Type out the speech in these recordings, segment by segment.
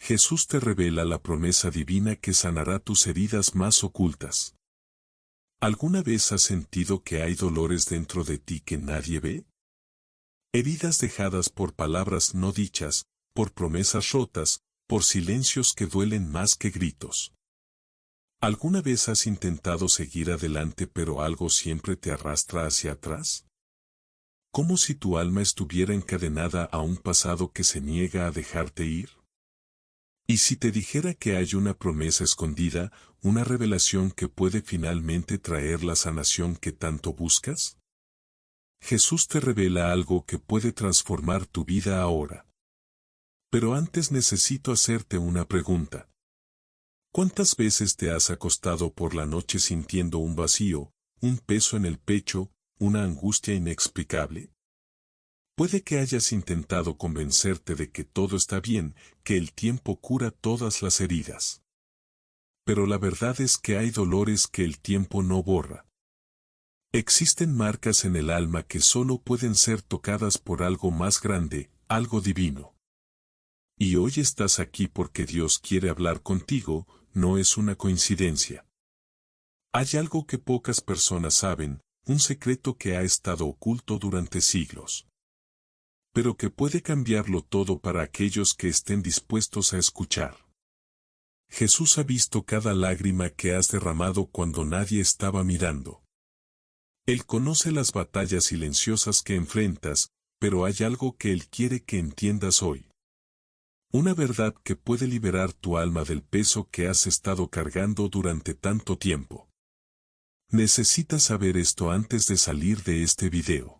Jesús te revela la promesa divina que sanará tus heridas más ocultas. ¿Alguna vez has sentido que hay dolores dentro de ti que nadie ve? Heridas dejadas por palabras no dichas, por promesas rotas, por silencios que duelen más que gritos. ¿Alguna vez has intentado seguir adelante pero algo siempre te arrastra hacia atrás? ¿Como si tu alma estuviera encadenada a un pasado que se niega a dejarte ir? ¿Y si te dijera que hay una promesa escondida, una revelación que puede finalmente traer la sanación que tanto buscas? Jesús te revela algo que puede transformar tu vida ahora. Pero antes necesito hacerte una pregunta. ¿Cuántas veces te has acostado por la noche sintiendo un vacío, un peso en el pecho, una angustia inexplicable? Puede que hayas intentado convencerte de que todo está bien, que el tiempo cura todas las heridas. Pero la verdad es que hay dolores que el tiempo no borra. Existen marcas en el alma que solo pueden ser tocadas por algo más grande, algo divino. Y hoy estás aquí porque Dios quiere hablar contigo, no es una coincidencia. Hay algo que pocas personas saben, un secreto que ha estado oculto durante siglos. Pero que puede cambiarlo todo para aquellos que estén dispuestos a escuchar. Jesús ha visto cada lágrima que has derramado cuando nadie estaba mirando. Él conoce las batallas silenciosas que enfrentas, pero hay algo que Él quiere que entiendas hoy. Una verdad que puede liberar tu alma del peso que has estado cargando durante tanto tiempo. Necesitas saber esto antes de salir de este video.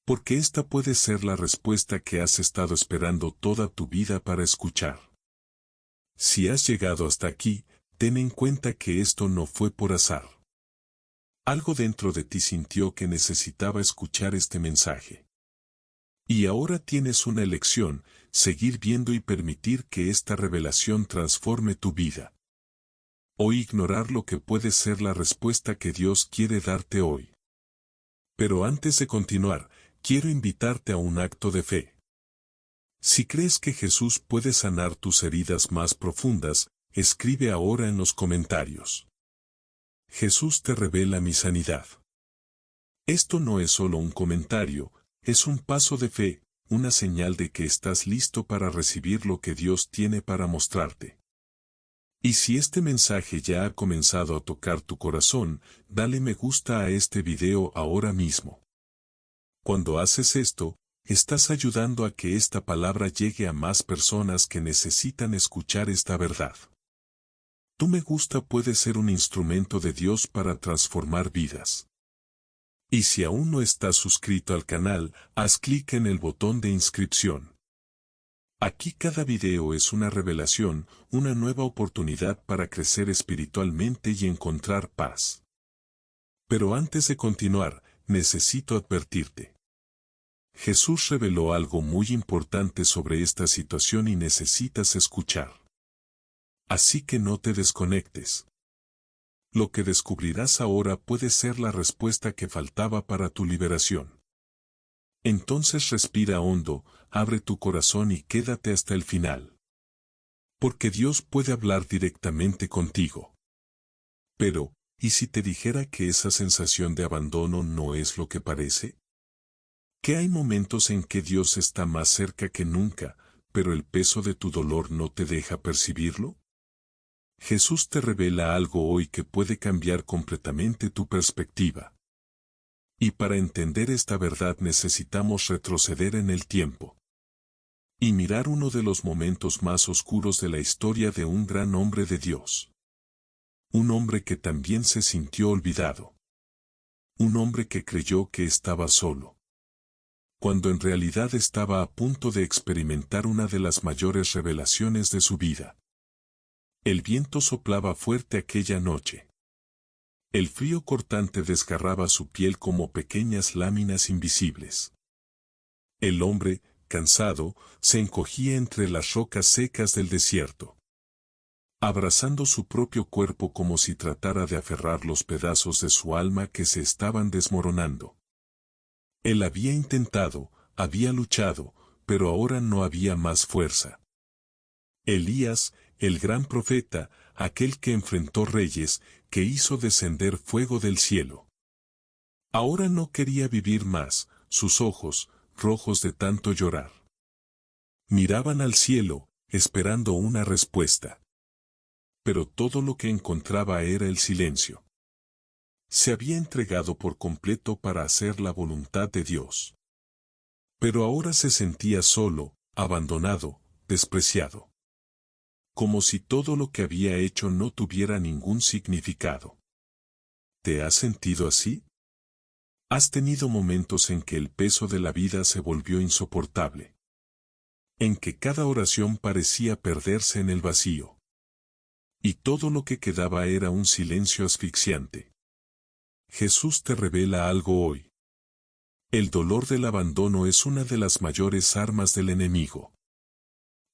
Porque esta puede ser la respuesta que has estado esperando toda tu vida para escuchar. Si has llegado hasta aquí, ten en cuenta que esto no fue por azar. Algo dentro de ti sintió que necesitaba escuchar este mensaje. Y ahora tienes una elección, seguir viendo y permitir que esta revelación transforme tu vida. O ignorar lo que puede ser la respuesta que Dios quiere darte hoy. Pero antes de continuar, quiero invitarte a un acto de fe. Si crees que Jesús puede sanar tus heridas más profundas, escribe ahora en los comentarios. Jesús te revela mi sanidad. Esto no es solo un comentario, es un paso de fe, una señal de que estás listo para recibir lo que Dios tiene para mostrarte. Y si este mensaje ya ha comenzado a tocar tu corazón, dale me gusta a este video ahora mismo. Cuando haces esto, estás ayudando a que esta palabra llegue a más personas que necesitan escuchar esta verdad. Tu me gusta puede ser un instrumento de Dios para transformar vidas. Y si aún no estás suscrito al canal, haz clic en el botón de inscripción. Aquí cada video es una revelación, una nueva oportunidad para crecer espiritualmente y encontrar paz. Pero antes de continuar, necesito advertirte. Jesús reveló algo muy importante sobre esta situación y necesitas escuchar. Así que no te desconectes. Lo que descubrirás ahora puede ser la respuesta que faltaba para tu liberación. Entonces respira hondo, abre tu corazón y quédate hasta el final. Porque Dios puede hablar directamente contigo. Pero, ¿y si te dijera que esa sensación de abandono no es lo que parece? Que hay momentos en que Dios está más cerca que nunca, pero el peso de tu dolor no te deja percibirlo. Jesús te revela algo hoy que puede cambiar completamente tu perspectiva. Y para entender esta verdad necesitamos retroceder en el tiempo. Y mirar uno de los momentos más oscuros de la historia de un gran hombre de Dios. Un hombre que también se sintió olvidado. Un hombre que creyó que estaba solo. Cuando en realidad estaba a punto de experimentar una de las mayores revelaciones de su vida. El viento soplaba fuerte aquella noche. El frío cortante desgarraba su piel como pequeñas láminas invisibles. El hombre, cansado, se encogía entre las rocas secas del desierto. Abrazando su propio cuerpo como si tratara de aferrar los pedazos de su alma que se estaban desmoronando. Él había intentado, había luchado, pero ahora no había más fuerza. Elías, el gran profeta, aquel que enfrentó reyes, que hizo descender fuego del cielo. Ahora no quería vivir más, sus ojos, rojos de tanto llorar, miraban al cielo, esperando una respuesta. Pero todo lo que encontraba era el silencio. Se había entregado por completo para hacer la voluntad de Dios. Pero ahora se sentía solo, abandonado, despreciado. Como si todo lo que había hecho no tuviera ningún significado. ¿Te has sentido así? ¿Has tenido momentos en que el peso de la vida se volvió insoportable? En que cada oración parecía perderse en el vacío. Y todo lo que quedaba era un silencio asfixiante. Jesús te revela algo hoy. El dolor del abandono es una de las mayores armas del enemigo.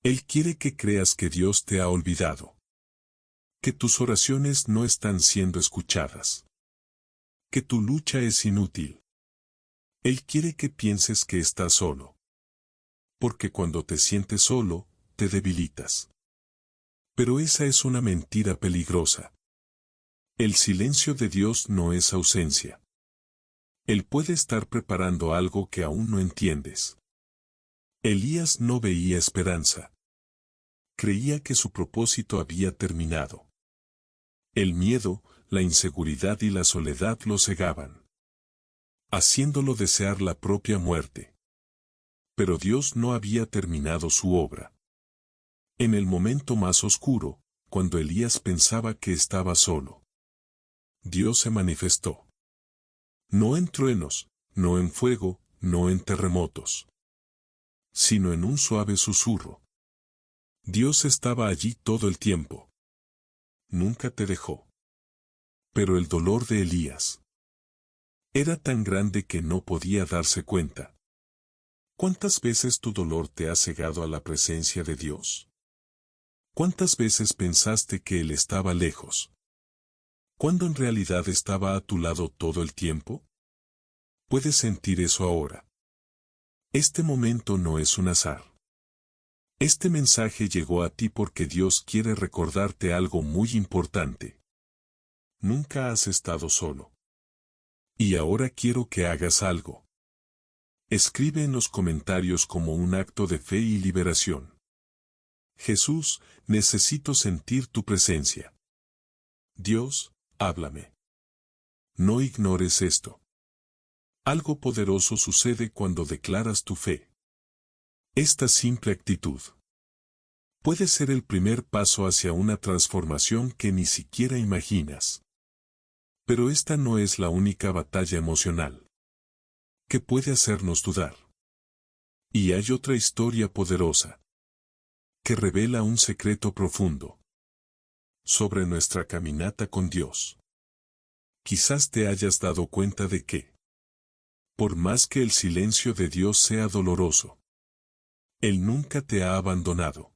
Él quiere que creas que Dios te ha olvidado. Que tus oraciones no están siendo escuchadas. Que tu lucha es inútil. Él quiere que pienses que estás solo. Porque cuando te sientes solo, te debilitas. Pero esa es una mentira peligrosa. El silencio de Dios no es ausencia. Él puede estar preparando algo que aún no entiendes. Elías no veía esperanza. Creía que su propósito había terminado. El miedo, la inseguridad y la soledad lo cegaban, haciéndolo desear la propia muerte. Pero Dios no había terminado su obra. En el momento más oscuro, cuando Elías pensaba que estaba solo, Dios se manifestó. No en truenos, no en fuego, no en terremotos, sino en un suave susurro. Dios estaba allí todo el tiempo. Nunca te dejó. Pero el dolor de Elías era tan grande que no podía darse cuenta. ¿Cuántas veces tu dolor te ha cegado a la presencia de Dios? ¿Cuántas veces pensaste que Él estaba lejos, cuando en realidad estaba a tu lado todo el tiempo? Puedes sentir eso ahora. Este momento no es un azar. Este mensaje llegó a ti porque Dios quiere recordarte algo muy importante. Nunca has estado solo. Y ahora quiero que hagas algo. Escribe en los comentarios como un acto de fe y liberación. Jesús, necesito sentir tu presencia. Dios, háblame. No ignores esto. Algo poderoso sucede cuando declaras tu fe. Esta simple actitud puede ser el primer paso hacia una transformación que ni siquiera imaginas. Pero esta no es la única batalla emocional que puede hacernos dudar. Y hay otra historia poderosa que revela un secreto profundo sobre nuestra caminata con Dios. Quizás te hayas dado cuenta de que, por más que el silencio de Dios sea doloroso, Él nunca te ha abandonado.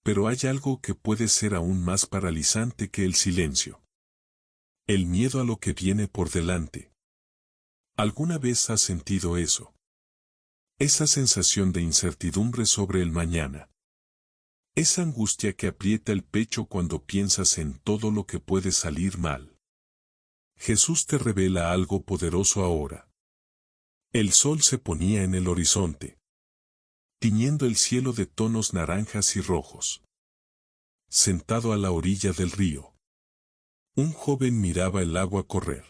Pero hay algo que puede ser aún más paralizante que el silencio. El miedo a lo que viene por delante. ¿Alguna vez has sentido eso? Esa sensación de incertidumbre sobre el mañana. Esa angustia que aprieta el pecho cuando piensas en todo lo que puede salir mal. Jesús te revela algo poderoso ahora. El sol se ponía en el horizonte, tiñendo el cielo de tonos naranjas y rojos. Sentado a la orilla del río, un joven miraba el agua correr.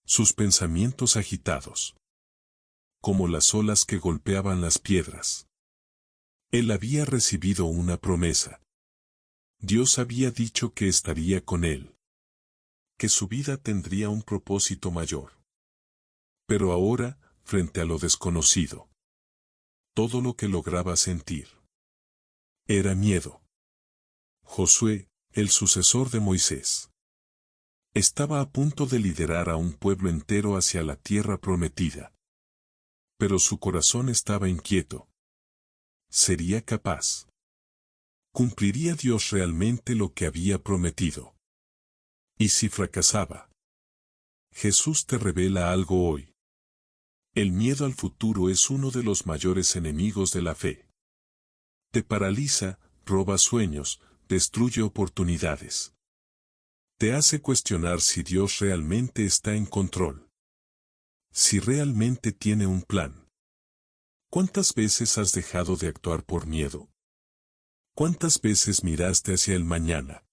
Sus pensamientos agitados, como las olas que golpeaban las piedras. Él había recibido una promesa. Dios había dicho que estaría con él, que su vida tendría un propósito mayor. Pero ahora, frente a lo desconocido, todo lo que lograba sentir era miedo. Josué, el sucesor de Moisés, estaba a punto de liderar a un pueblo entero hacia la tierra prometida. Pero su corazón estaba inquieto. ¿Sería capaz? ¿Cumpliría Dios realmente lo que había prometido? ¿Y si fracasaba? Jesús te revela algo hoy. El miedo al futuro es uno de los mayores enemigos de la fe. Te paraliza, roba sueños, destruye oportunidades. Te hace cuestionar si Dios realmente está en control. Si realmente tiene un plan. ¿Cuántas veces has dejado de actuar por miedo? ¿Cuántas veces miraste hacia el mañana?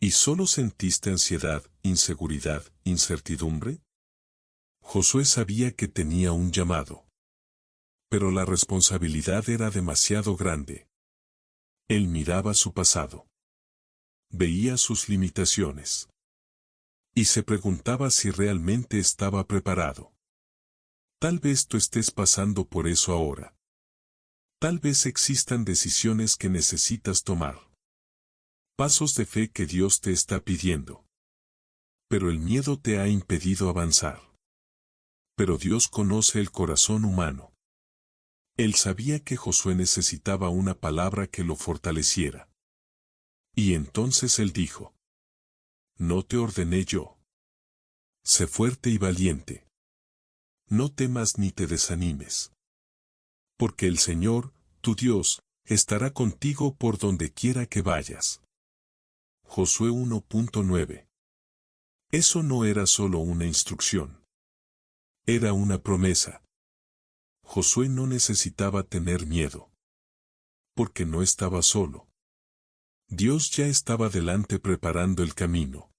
¿Y solo sentiste ansiedad, inseguridad, incertidumbre? Josué sabía que tenía un llamado. Pero la responsabilidad era demasiado grande. Él miraba su pasado. Veía sus limitaciones. Y se preguntaba si realmente estaba preparado. Tal vez tú estés pasando por eso ahora. Tal vez existan decisiones que necesitas tomar. Pasos de fe que Dios te está pidiendo. Pero el miedo te ha impedido avanzar. Pero Dios conoce el corazón humano. Él sabía que Josué necesitaba una palabra que lo fortaleciera. Y entonces él dijo: No te ordené yo. Sé fuerte y valiente. No temas ni te desanimes. Porque el Señor, tu Dios, estará contigo por donde quiera que vayas. Josué 1.9. Eso no era solo una instrucción. Era una promesa. Josué no necesitaba tener miedo. Porque no estaba solo. Dios ya estaba delante preparando el camino.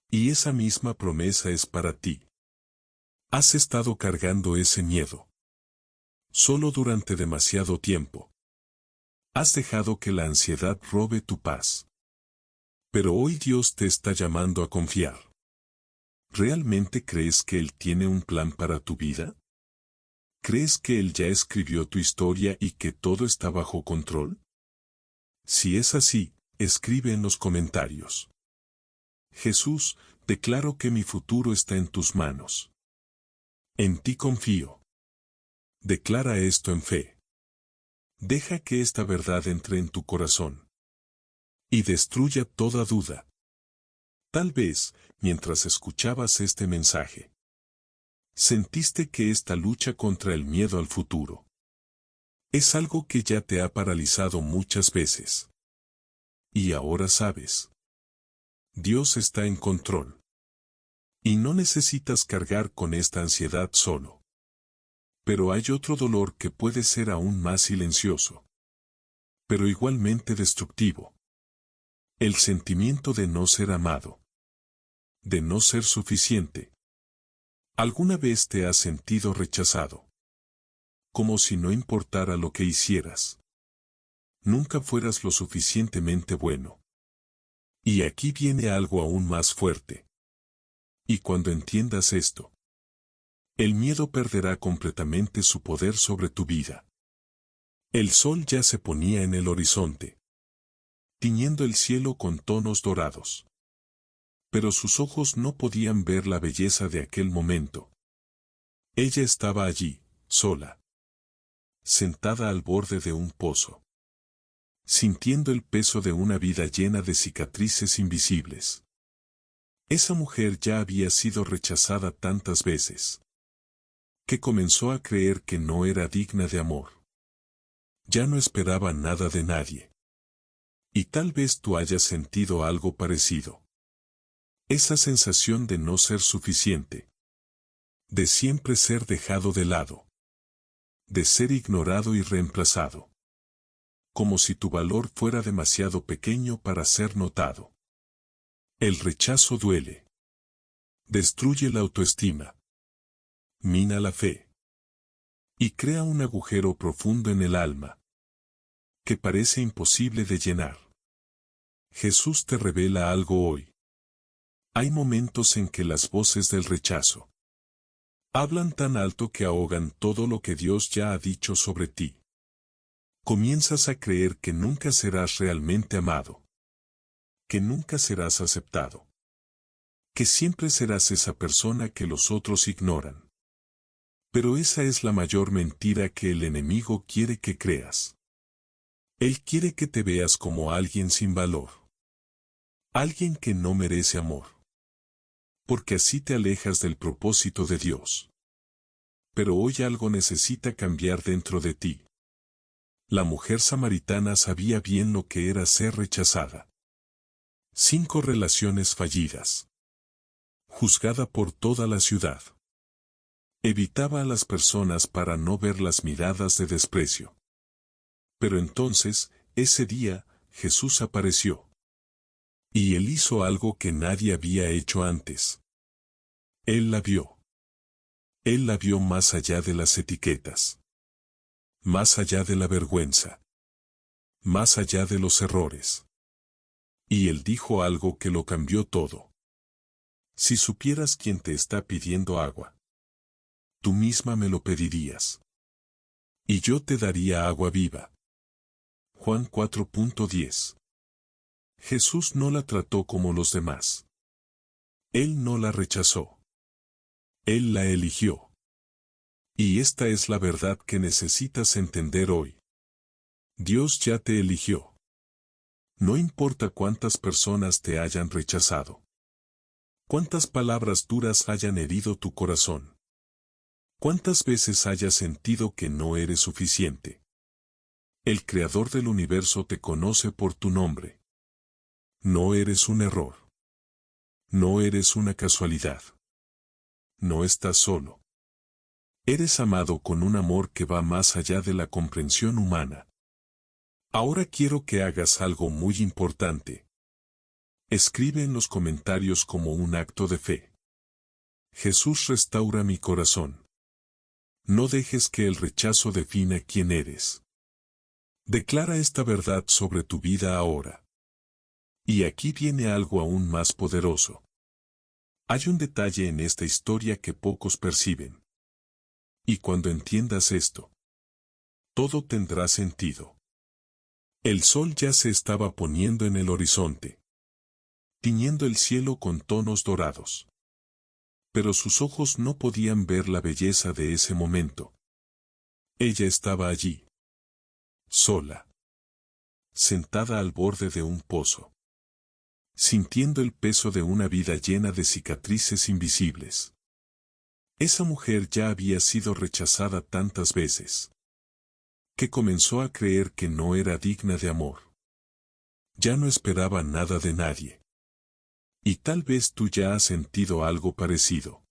Y esa misma promesa es para ti. Has estado cargando ese miedo. Solo durante demasiado tiempo. Has dejado que la ansiedad robe tu paz. Pero hoy Dios te está llamando a confiar. ¿Realmente crees que Él tiene un plan para tu vida? ¿Crees que Él ya escribió tu historia y que todo está bajo control? Si es así, escribe en los comentarios: Jesús, declaro que mi futuro está en tus manos. En ti confío. Declara esto en fe. Deja que esta verdad entre en tu corazón. Y destruya toda duda. Tal vez, mientras escuchabas este mensaje, sentiste que esta lucha contra el miedo al futuro es algo que ya te ha paralizado muchas veces. Y ahora sabes. Dios está en control. Y no necesitas cargar con esta ansiedad solo. Pero hay otro dolor que puede ser aún más silencioso. Pero igualmente destructivo. El sentimiento de no ser amado. De no ser suficiente. ¿Alguna vez te has sentido rechazado? Como si no importara lo que hicieras. Nunca fueras lo suficientemente bueno. Y aquí viene algo aún más fuerte. Y cuando entiendas esto, el miedo perderá completamente su poder sobre tu vida. El sol ya se ponía en el horizonte, tiñendo el cielo con tonos dorados. Pero sus ojos no podían ver la belleza de aquel momento. Ella estaba allí, sola, sentada al borde de un pozo, sintiendo el peso de una vida llena de cicatrices invisibles. Esa mujer ya había sido rechazada tantas veces, que comenzó a creer que no era digna de amor. Ya no esperaba nada de nadie. Y tal vez tú hayas sentido algo parecido. Esa sensación de no ser suficiente. De siempre ser dejado de lado. De ser ignorado y reemplazado. Como si tu valor fuera demasiado pequeño para ser notado. El rechazo duele. Destruye la autoestima. Mina la fe. Y crea un agujero profundo en el alma, que parece imposible de llenar. Jesús te revela algo hoy. Hay momentos en que las voces del rechazo hablan tan alto que ahogan todo lo que Dios ya ha dicho sobre ti. Comienzas a creer que nunca serás realmente amado. Que nunca serás aceptado. Que siempre serás esa persona que los otros ignoran. Pero esa es la mayor mentira que el enemigo quiere que creas. Él quiere que te veas como alguien sin valor. Alguien que no merece amor. Porque así te alejas del propósito de Dios. Pero hoy algo necesita cambiar dentro de ti. La mujer samaritana sabía bien lo que era ser rechazada. 5 relaciones fallidas. Juzgada por toda la ciudad. Evitaba a las personas para no ver las miradas de desprecio. Pero entonces, ese día, Jesús apareció. Y él hizo algo que nadie había hecho antes. Él la vio. Él la vio más allá de las etiquetas. Más allá de la vergüenza. Más allá de los errores. Y él dijo algo que lo cambió todo. Si supieras quién te está pidiendo agua, tú misma me lo pedirías. Y yo te daría agua viva. Juan 4.10. Jesús no la trató como los demás. Él no la rechazó. Él la eligió. Y esta es la verdad que necesitas entender hoy. Dios ya te eligió. No importa cuántas personas te hayan rechazado. Cuántas palabras duras hayan herido tu corazón. Cuántas veces hayas sentido que no eres suficiente. El Creador del universo te conoce por tu nombre. No eres un error. No eres una casualidad. No estás solo. Eres amado con un amor que va más allá de la comprensión humana. Ahora quiero que hagas algo muy importante. Escribe en los comentarios como un acto de fe. Jesús restaura mi corazón. No dejes que el rechazo defina quién eres. Declara esta verdad sobre tu vida ahora. Y aquí viene algo aún más poderoso. Hay un detalle en esta historia que pocos perciben. Y cuando entiendas esto, todo tendrá sentido. El sol ya se estaba poniendo en el horizonte, tiñendo el cielo con tonos dorados. Pero sus ojos no podían ver la belleza de ese momento. Ella estaba allí, sola, sentada al borde de un pozo, sintiendo el peso de una vida llena de cicatrices invisibles. Esa mujer ya había sido rechazada tantas veces, que comenzó a creer que no era digna de amor. Ya no esperaba nada de nadie. Y tal vez tú ya has sentido algo parecido.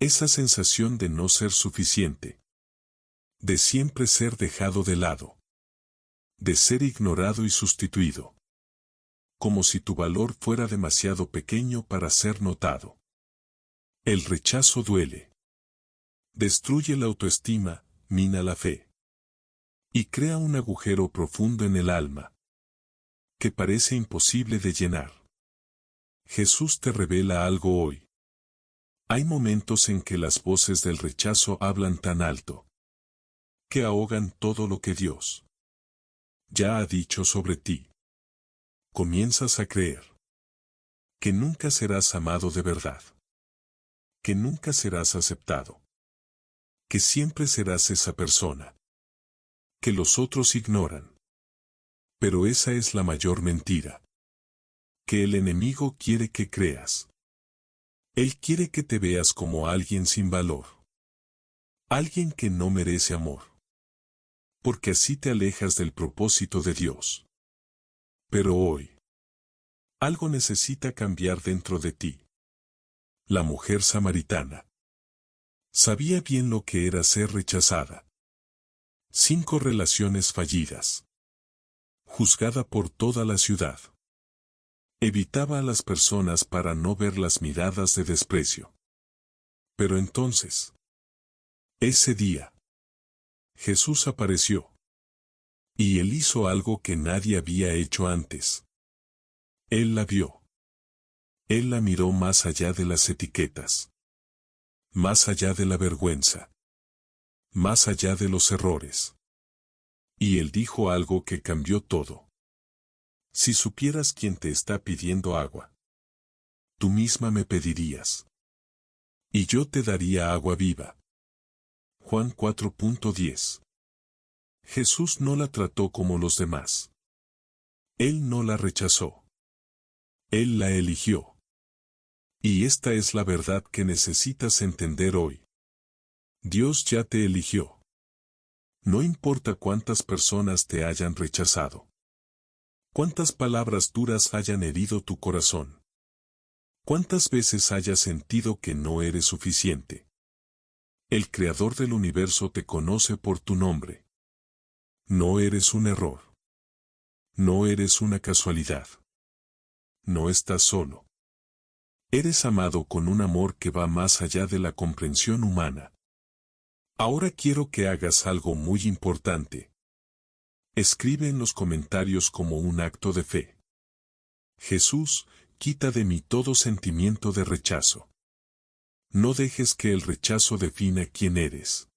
Esa sensación de no ser suficiente. De siempre ser dejado de lado. De ser ignorado y sustituido. Como si tu valor fuera demasiado pequeño para ser notado. El rechazo duele. Destruye la autoestima, mina la fe. Y crea un agujero profundo en el alma, que parece imposible de llenar. Jesús te revela algo hoy. Hay momentos en que las voces del rechazo hablan tan alto, que ahogan todo lo que Dios ya ha dicho sobre ti. Comienzas a creer que nunca serás amado de verdad, que nunca serás aceptado, que siempre serás esa persona que los otros ignoran. Pero esa es la mayor mentira que el enemigo quiere que creas. Él quiere que te veas como alguien sin valor. Alguien que no merece amor. Porque así te alejas del propósito de Dios. Pero hoy, algo necesita cambiar dentro de ti. La mujer samaritana sabía bien lo que era ser rechazada. 5 relaciones fallidas. Juzgada por toda la ciudad. Evitaba a las personas para no ver las miradas de desprecio. Pero entonces, ese día, Jesús apareció. Y él hizo algo que nadie había hecho antes. Él la vio. Él la miró más allá de las etiquetas. Más allá de la vergüenza. Más allá de los errores. Y él dijo algo que cambió todo. Si supieras quién te está pidiendo agua, tú misma me pedirías. Y yo te daría agua viva. Juan 4.10. Jesús no la trató como los demás. Él no la rechazó. Él la eligió. Y esta es la verdad que necesitas entender hoy. Dios ya te eligió. No importa cuántas personas te hayan rechazado. Cuántas palabras duras hayan herido tu corazón. Cuántas veces hayas sentido que no eres suficiente. El Creador del universo te conoce por tu nombre. No eres un error. No eres una casualidad. No estás solo. Eres amado con un amor que va más allá de la comprensión humana. Ahora quiero que hagas algo muy importante. Escribe en los comentarios como un acto de fe. Jesús, quita de mí todo sentimiento de rechazo. No dejes que el rechazo defina quién eres.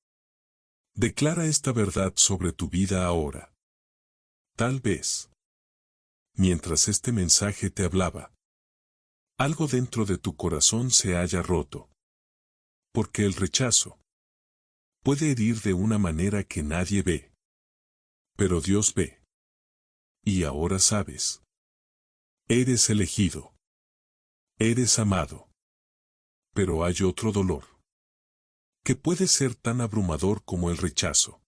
Declara esta verdad sobre tu vida ahora. Tal vez, mientras este mensaje te hablaba, algo dentro de tu corazón se haya roto. Porque el rechazo puede herir de una manera que nadie ve. Pero Dios ve. Y ahora sabes. Eres elegido. Eres amado. Pero hay otro dolor, que puede ser tan abrumador como el rechazo.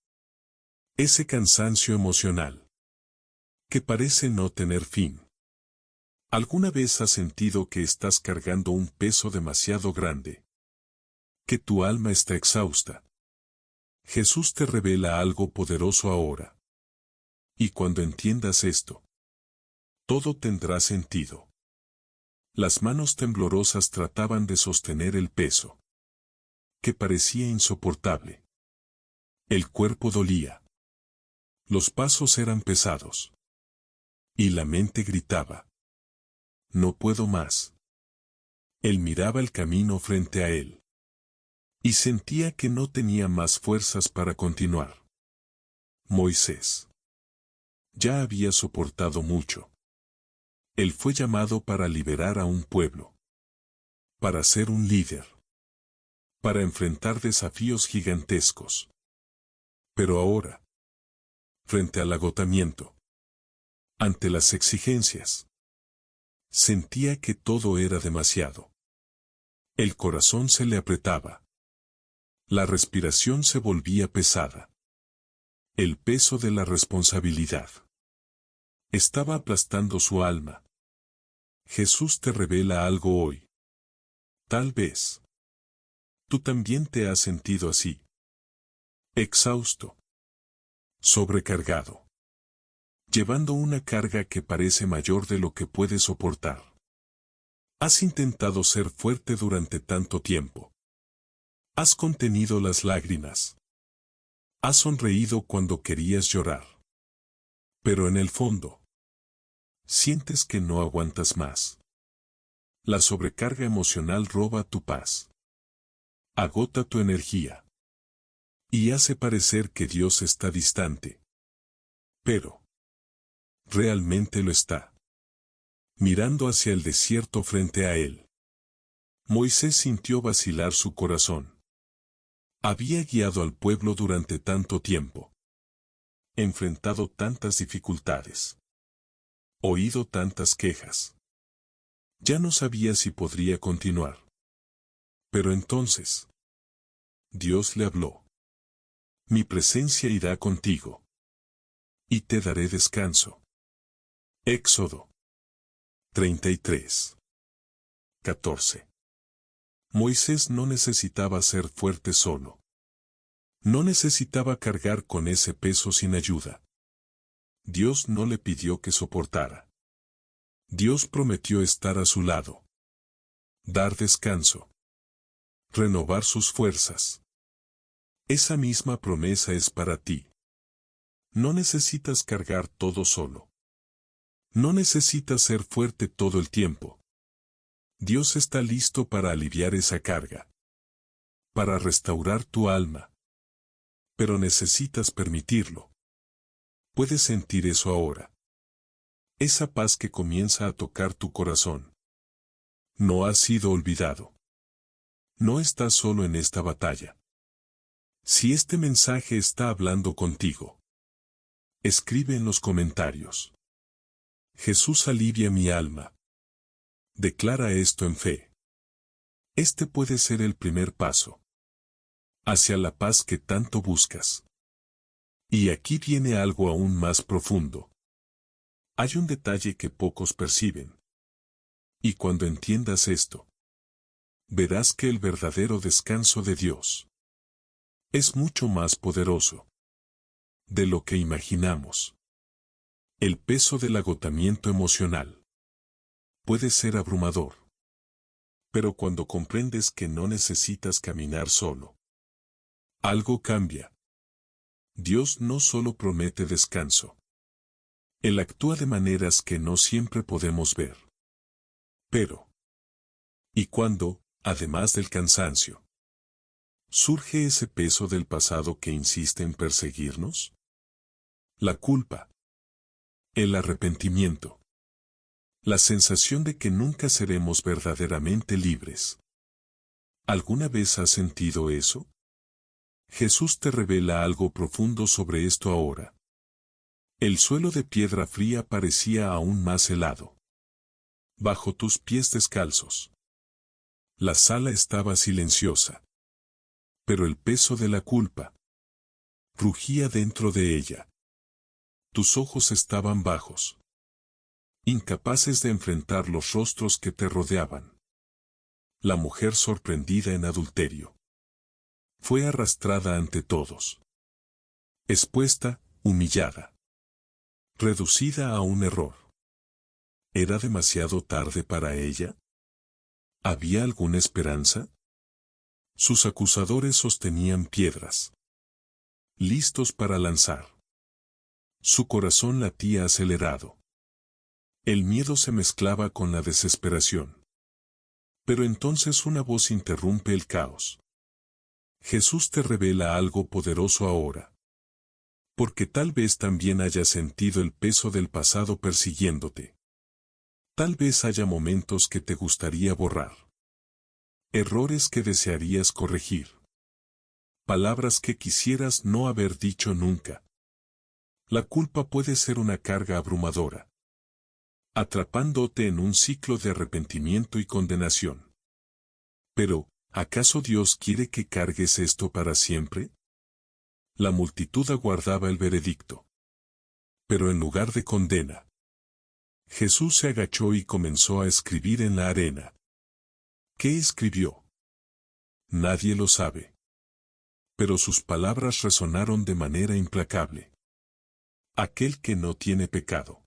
Ese cansancio emocional, que parece no tener fin. ¿Alguna vez has sentido que estás cargando un peso demasiado grande? Que tu alma está exhausta. Jesús te revela algo poderoso ahora. Y cuando entiendas esto, todo tendrá sentido. Las manos temblorosas trataban de sostener el peso, que parecía insoportable. El cuerpo dolía. Los pasos eran pesados. Y la mente gritaba: no puedo más. Él miraba el camino frente a él. Y sentía que no tenía más fuerzas para continuar. Moisés ya había soportado mucho. Él fue llamado para liberar a un pueblo. Para ser un líder. Para enfrentar desafíos gigantescos. Pero ahora, frente al agotamiento, ante las exigencias, sentía que todo era demasiado. El corazón se le apretaba. La respiración se volvía pesada. El peso de la responsabilidad estaba aplastando su alma. Jesús te revela algo hoy. Tal vez tú también te has sentido así. Exhausto. Sobrecargado. Llevando una carga que parece mayor de lo que puedes soportar. Has intentado ser fuerte durante tanto tiempo. Has contenido las lágrimas. Has sonreído cuando querías llorar. Pero en el fondo, sientes que no aguantas más. La sobrecarga emocional roba tu paz. Agota tu energía. Y hace parecer que Dios está distante. Pero realmente lo está. Mirando hacia el desierto frente a él. Moisés sintió vacilar su corazón. Había guiado al pueblo durante tanto tiempo. Enfrentado tantas dificultades. Oído tantas quejas. Ya no sabía si podría continuar. Pero entonces, Dios le habló. Mi presencia irá contigo. Y te daré descanso. Éxodo 33. 14. Moisés no necesitaba ser fuerte solo. No necesitaba cargar con ese peso sin ayuda. Dios no le pidió que soportara. Dios prometió estar a su lado. Dar descanso. Renovar sus fuerzas. Esa misma promesa es para ti. No necesitas cargar todo solo. No necesitas ser fuerte todo el tiempo. Dios está listo para aliviar esa carga. Para restaurar tu alma. Pero necesitas permitirlo. Puedes sentir eso ahora. Esa paz que comienza a tocar tu corazón. No has sido olvidado. No estás solo en esta batalla. Si este mensaje está hablando contigo, escribe en los comentarios. Jesús alivia mi alma. Declara esto en fe. Este puede ser el primer paso hacia la paz que tanto buscas. Y aquí viene algo aún más profundo. Hay un detalle que pocos perciben. Y cuando entiendas esto, verás que el verdadero descanso de Dios es mucho más poderoso de lo que imaginamos. El peso del agotamiento emocional puede ser abrumador. Pero cuando comprendes que no necesitas caminar solo, algo cambia. Dios no solo promete descanso. Él actúa de maneras que no siempre podemos ver. Pero, ¿y cuándo, además del cansancio, surge ese peso del pasado que insiste en perseguirnos? La culpa. El arrepentimiento. La sensación de que nunca seremos verdaderamente libres. ¿Alguna vez has sentido eso? Jesús te revela algo profundo sobre esto ahora. El suelo de piedra fría parecía aún más helado. Bajo tus pies descalzos. La sala estaba silenciosa. Pero el peso de la culpa rugía dentro de ella. Tus ojos estaban bajos, incapaces de enfrentar los rostros que te rodeaban. La mujer sorprendida en adulterio fue arrastrada ante todos. Expuesta, humillada. Reducida a un error. ¿Era demasiado tarde para ella? ¿Había alguna esperanza? Sus acusadores sostenían piedras, listos para lanzar. Su corazón latía acelerado. El miedo se mezclaba con la desesperación. Pero entonces una voz interrumpe el caos. Jesús te revela algo poderoso ahora. Porque tal vez también hayas sentido el peso del pasado persiguiéndote. Tal vez haya momentos que te gustaría borrar. Errores que desearías corregir. Palabras que quisieras no haber dicho nunca. La culpa puede ser una carga abrumadora, atrapándote en un ciclo de arrepentimiento y condenación. Pero, ¿acaso Dios quiere que cargues esto para siempre? La multitud aguardaba el veredicto. Pero en lugar de condena, Jesús se agachó y comenzó a escribir en la arena. ¿Qué escribió? Nadie lo sabe. Pero sus palabras resonaron de manera implacable. Aquel que no tiene pecado,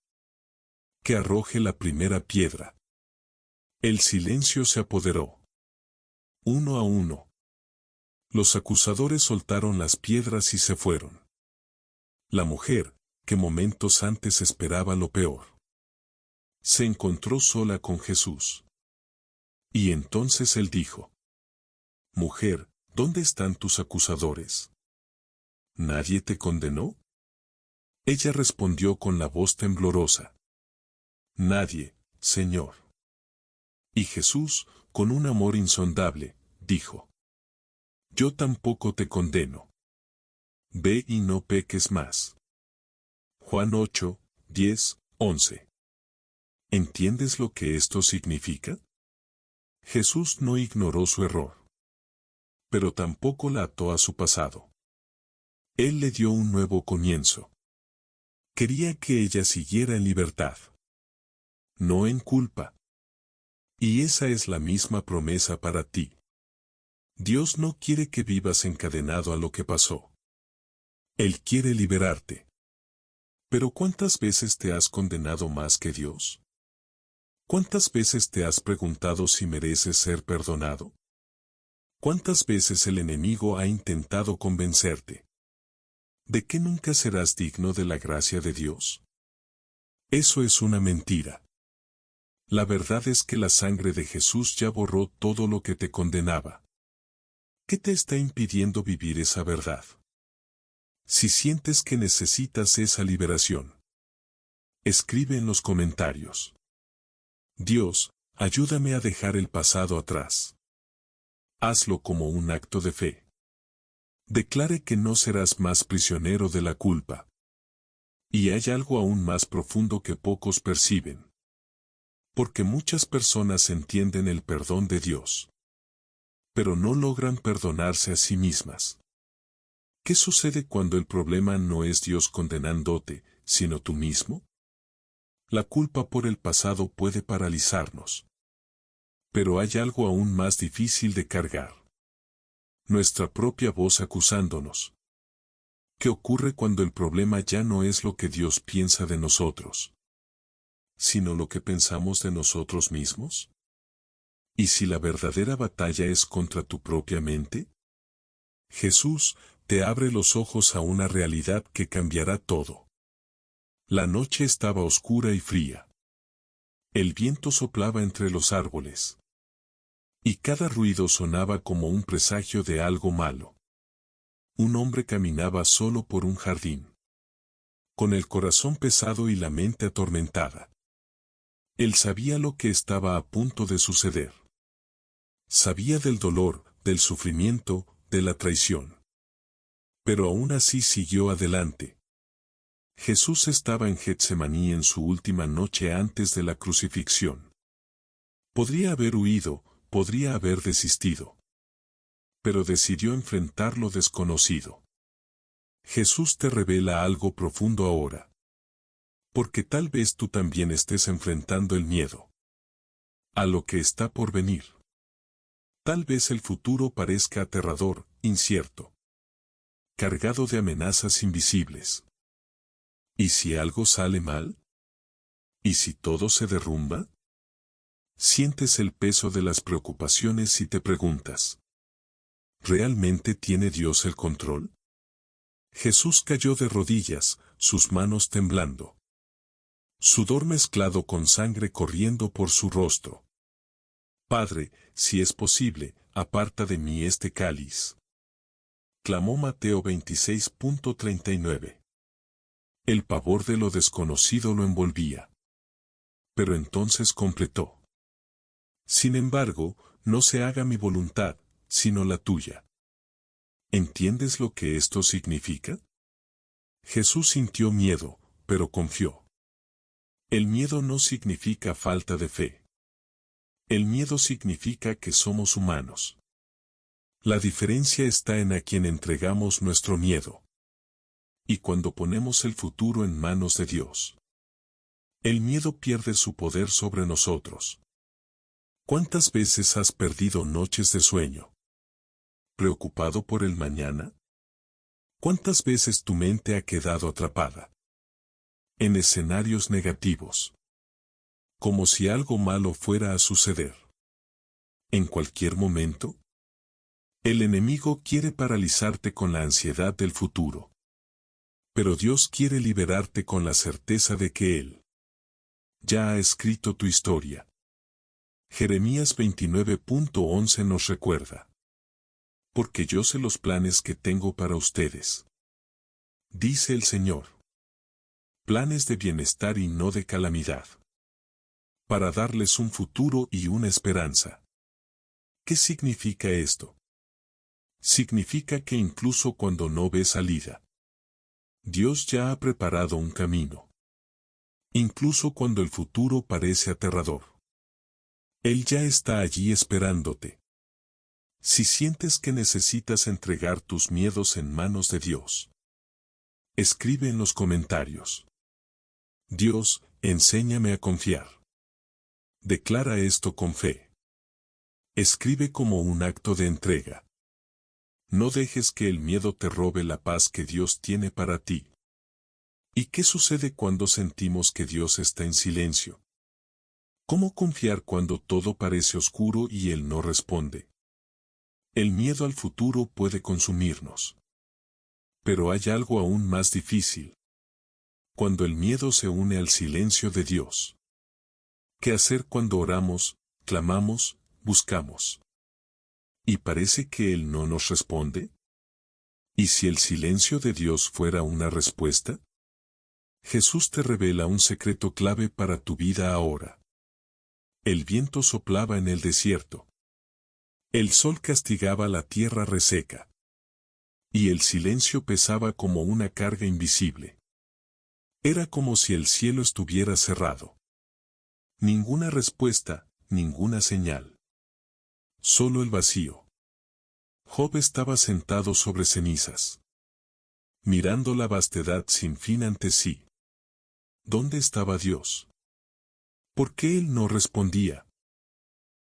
que arroje la primera piedra. El silencio se apoderó. Uno a uno. Los acusadores soltaron las piedras y se fueron. La mujer, que momentos antes esperaba lo peor, se encontró sola con Jesús. Y entonces él dijo: Mujer, ¿dónde están tus acusadores? ¿Nadie te condenó? Ella respondió con la voz temblorosa: Nadie, Señor. Y Jesús, con un amor insondable, dijo: Yo tampoco te condeno. Ve y no peques más. Juan 8, 10, 11. ¿Entiendes lo que esto significa? Jesús no ignoró su error, pero tampoco la ató a su pasado. Él le dio un nuevo comienzo. Quería que ella siguiera en libertad, no en culpa. Y esa es la misma promesa para ti. Dios no quiere que vivas encadenado a lo que pasó. Él quiere liberarte. Pero ¿cuántas veces te has condenado más que Dios? ¿Cuántas veces te has preguntado si mereces ser perdonado? ¿Cuántas veces el enemigo ha intentado convencerte de que nunca serás digno de la gracia de Dios? Eso es una mentira. La verdad es que la sangre de Jesús ya borró todo lo que te condenaba. ¿Qué te está impidiendo vivir esa verdad? Si sientes que necesitas esa liberación, escribe en los comentarios: Dios, ayúdame a dejar el pasado atrás. Hazlo como un acto de fe. Declare que no serás más prisionero de la culpa. Y hay algo aún más profundo que pocos perciben. Porque muchas personas entienden el perdón de Dios, pero no logran perdonarse a sí mismas. ¿Qué sucede cuando el problema no es Dios condenándote, sino tú mismo? La culpa por el pasado puede paralizarnos. Pero hay algo aún más difícil de cargar. Nuestra propia voz acusándonos. ¿Qué ocurre cuando el problema ya no es lo que Dios piensa de nosotros, sino lo que pensamos de nosotros mismos? ¿Y si la verdadera batalla es contra tu propia mente? Jesús te abre los ojos a una realidad que cambiará todo. La noche estaba oscura y fría. El viento soplaba entre los árboles. Y cada ruido sonaba como un presagio de algo malo. Un hombre caminaba solo por un jardín, con el corazón pesado y la mente atormentada. Él sabía lo que estaba a punto de suceder. Sabía del dolor, del sufrimiento, de la traición. Pero aún así siguió adelante. Jesús estaba en Getsemaní en su última noche antes de la crucifixión. Podría haber huido, podría haber desistido. Pero decidió enfrentar lo desconocido. Jesús te revela algo profundo ahora. Porque tal vez tú también estés enfrentando el miedo a lo que está por venir. Tal vez el futuro parezca aterrador, incierto, cargado de amenazas invisibles. ¿Y si algo sale mal? ¿Y si todo se derrumba? Sientes el peso de las preocupaciones y te preguntas, ¿realmente tiene Dios el control? Jesús cayó de rodillas, sus manos temblando. Sudor mezclado con sangre corriendo por su rostro. Padre, si es posible, aparta de mí este cáliz. Clamó Mateo 26.39. El pavor de lo desconocido lo envolvía. Pero entonces completó. Sin embargo, no se haga mi voluntad, sino la tuya. ¿Entiendes lo que esto significa? Jesús sintió miedo, pero confió. El miedo no significa falta de fe. El miedo significa que somos humanos. La diferencia está en a quien entregamos nuestro miedo. Y cuando ponemos el futuro en manos de Dios, el miedo pierde su poder sobre nosotros. ¿Cuántas veces has perdido noches de sueño? ¿Preocupado por el mañana? ¿Cuántas veces tu mente ha quedado atrapada en escenarios negativos? Como si algo malo fuera a suceder. En cualquier momento, el enemigo quiere paralizarte con la ansiedad del futuro. Pero Dios quiere liberarte con la certeza de que Él ya ha escrito tu historia. Jeremías 29.11 nos recuerda. Porque yo sé los planes que tengo para ustedes, dice el Señor. Planes de bienestar y no de calamidad. Para darles un futuro y una esperanza. ¿Qué significa esto? Significa que incluso cuando no ves salida, Dios ya ha preparado un camino. Incluso cuando el futuro parece aterrador, Él ya está allí esperándote. Si sientes que necesitas entregar tus miedos en manos de Dios, escribe en los comentarios. Dios, enséñame a confiar. Declara esto con fe. Escribe como un acto de entrega. No dejes que el miedo te robe la paz que Dios tiene para ti. ¿Y qué sucede cuando sentimos que Dios está en silencio? ¿Cómo confiar cuando todo parece oscuro y Él no responde? El miedo al futuro puede consumirnos. Pero hay algo aún más difícil. Cuando el miedo se une al silencio de Dios. ¿Qué hacer cuando oramos, clamamos, buscamos? ¿Y parece que Él no nos responde? ¿Y si el silencio de Dios fuera una respuesta? Jesús te revela un secreto clave para tu vida ahora. El viento soplaba en el desierto. El sol castigaba la tierra reseca. Y el silencio pesaba como una carga invisible. Era como si el cielo estuviera cerrado. Ninguna respuesta, ninguna señal. Solo el vacío. Job estaba sentado sobre cenizas. mirando la vastedad sin fin ante sí. ¿Dónde estaba Dios? ¿Por qué Él no respondía?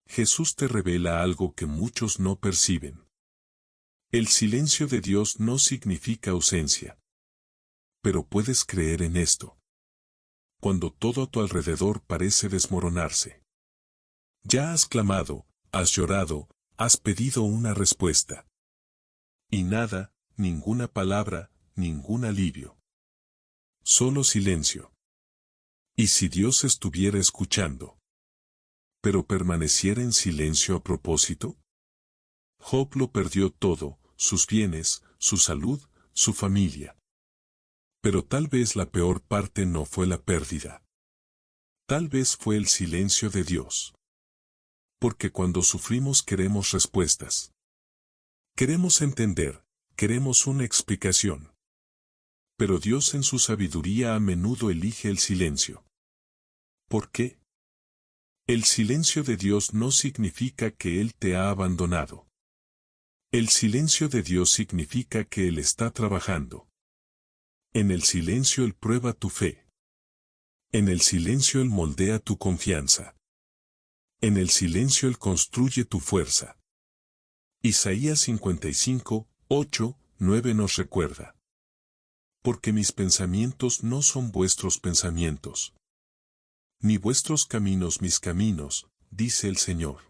Jesús te revela algo que muchos no perciben. El silencio de Dios no significa ausencia. Pero puedes creer en esto. Cuando todo a tu alrededor parece desmoronarse. Ya has clamado, has llorado, has pedido una respuesta. Y nada, ninguna palabra, ningún alivio. Solo silencio. ¿Y si Dios estuviera escuchando? ¿Pero permaneciera en silencio a propósito? Job lo perdió todo, sus bienes, su salud, su familia. Pero tal vez la peor parte no fue la pérdida. Tal vez fue el silencio de Dios. Porque cuando sufrimos queremos respuestas. Queremos entender, queremos una explicación. Pero Dios en su sabiduría a menudo elige el silencio. ¿Por qué? El silencio de Dios no significa que Él te ha abandonado. El silencio de Dios significa que Él está trabajando. En el silencio Él prueba tu fe. En el silencio Él moldea tu confianza. En el silencio Él construye tu fuerza. Isaías 55, 8, 9 nos recuerda. Porque mis pensamientos no son vuestros pensamientos. Ni vuestros caminos mis caminos, dice el Señor.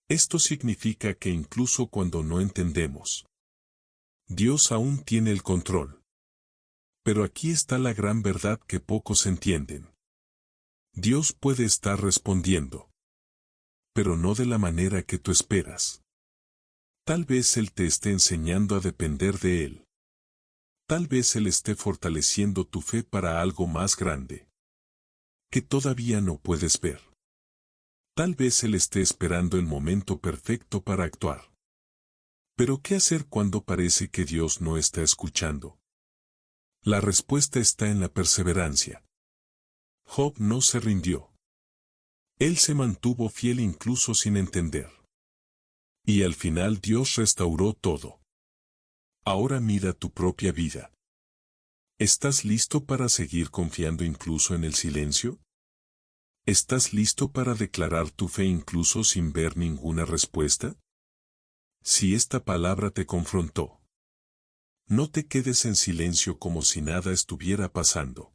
Esto significa que incluso cuando no entendemos, Dios aún tiene el control. Pero aquí está la gran verdad que pocos entienden. Dios puede estar respondiendo. Pero no de la manera que tú esperas. Tal vez Él te esté enseñando a depender de Él. Tal vez Él esté fortaleciendo tu fe para algo más grande. Que todavía no puedes ver. Tal vez Él esté esperando el momento perfecto para actuar. Pero ¿qué hacer cuando parece que Dios no está escuchando? La respuesta está en la perseverancia. Job no se rindió. Él se mantuvo fiel incluso sin entender. Y al final Dios restauró todo. Ahora mira tu propia vida. ¿Estás listo para seguir confiando incluso en el silencio? ¿Estás listo para declarar tu fe incluso sin ver ninguna respuesta? Si esta palabra te confrontó, no te quedes en silencio como si nada estuviera pasando.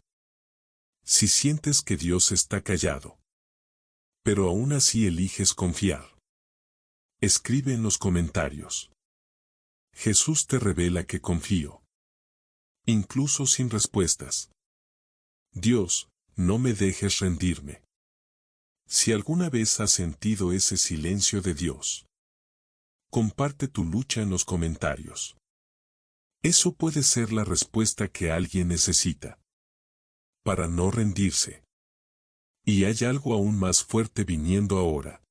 Si sientes que Dios está callado, pero aún así eliges confiar, escribe en los comentarios. Jesús te revela que confío. Incluso sin respuestas. Dios, no me dejes rendirme. Si alguna vez has sentido ese silencio de Dios, comparte tu lucha en los comentarios. Eso puede ser la respuesta que alguien necesita. Para no rendirse. Y hay algo aún más fuerte viniendo ahora.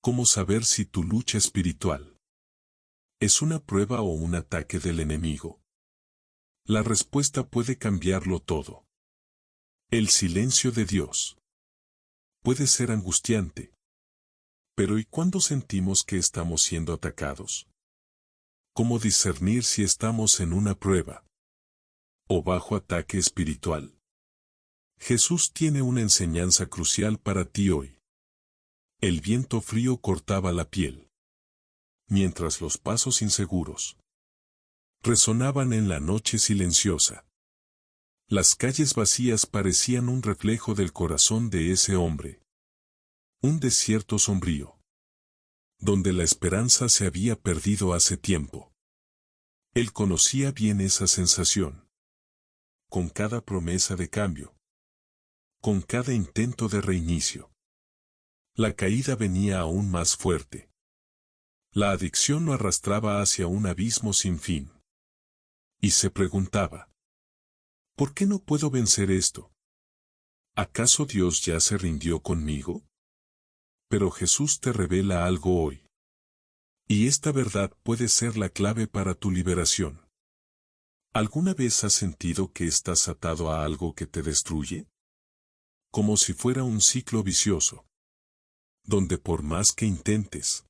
¿Cómo saber si tu lucha espiritual es una prueba o un ataque del enemigo? La respuesta puede cambiarlo todo. El silencio de Dios puede ser angustiante. Pero ¿y cuándo sentimos que estamos siendo atacados? ¿Cómo discernir si estamos en una prueba o bajo ataque espiritual? Jesús tiene una enseñanza crucial para ti hoy. El viento frío cortaba la piel, mientras los pasos inseguros resonaban en la noche silenciosa. Las calles vacías parecían un reflejo del corazón de ese hombre. Un desierto sombrío, donde la esperanza se había perdido hace tiempo. Él conocía bien esa sensación. Con cada promesa de cambio, con cada intento de reinicio, la caída venía aún más fuerte. La adicción lo arrastraba hacia un abismo sin fin. Y se preguntaba, ¿por qué no puedo vencer esto? ¿Acaso Dios ya se rindió conmigo? Pero Jesús te revela algo hoy. Y esta verdad puede ser la clave para tu liberación. ¿Alguna vez has sentido que estás atado a algo que te destruye? Como si fuera un ciclo vicioso, donde por más que intentes,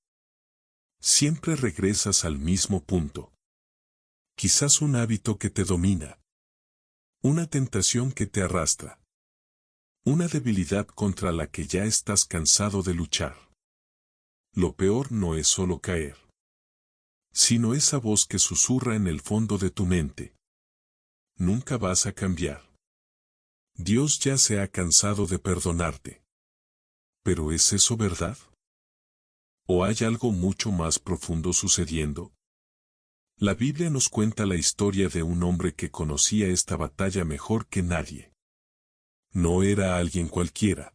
siempre regresas al mismo punto. Quizás un hábito que te domina. Una tentación que te arrastra. Una debilidad contra la que ya estás cansado de luchar. Lo peor no es solo caer, sino esa voz que susurra en el fondo de tu mente. Nunca vas a cambiar. Dios ya se ha cansado de perdonarte. ¿Pero es eso verdad? ¿O hay algo mucho más profundo sucediendo? La Biblia nos cuenta la historia de un hombre que conocía esta batalla mejor que nadie. No era alguien cualquiera.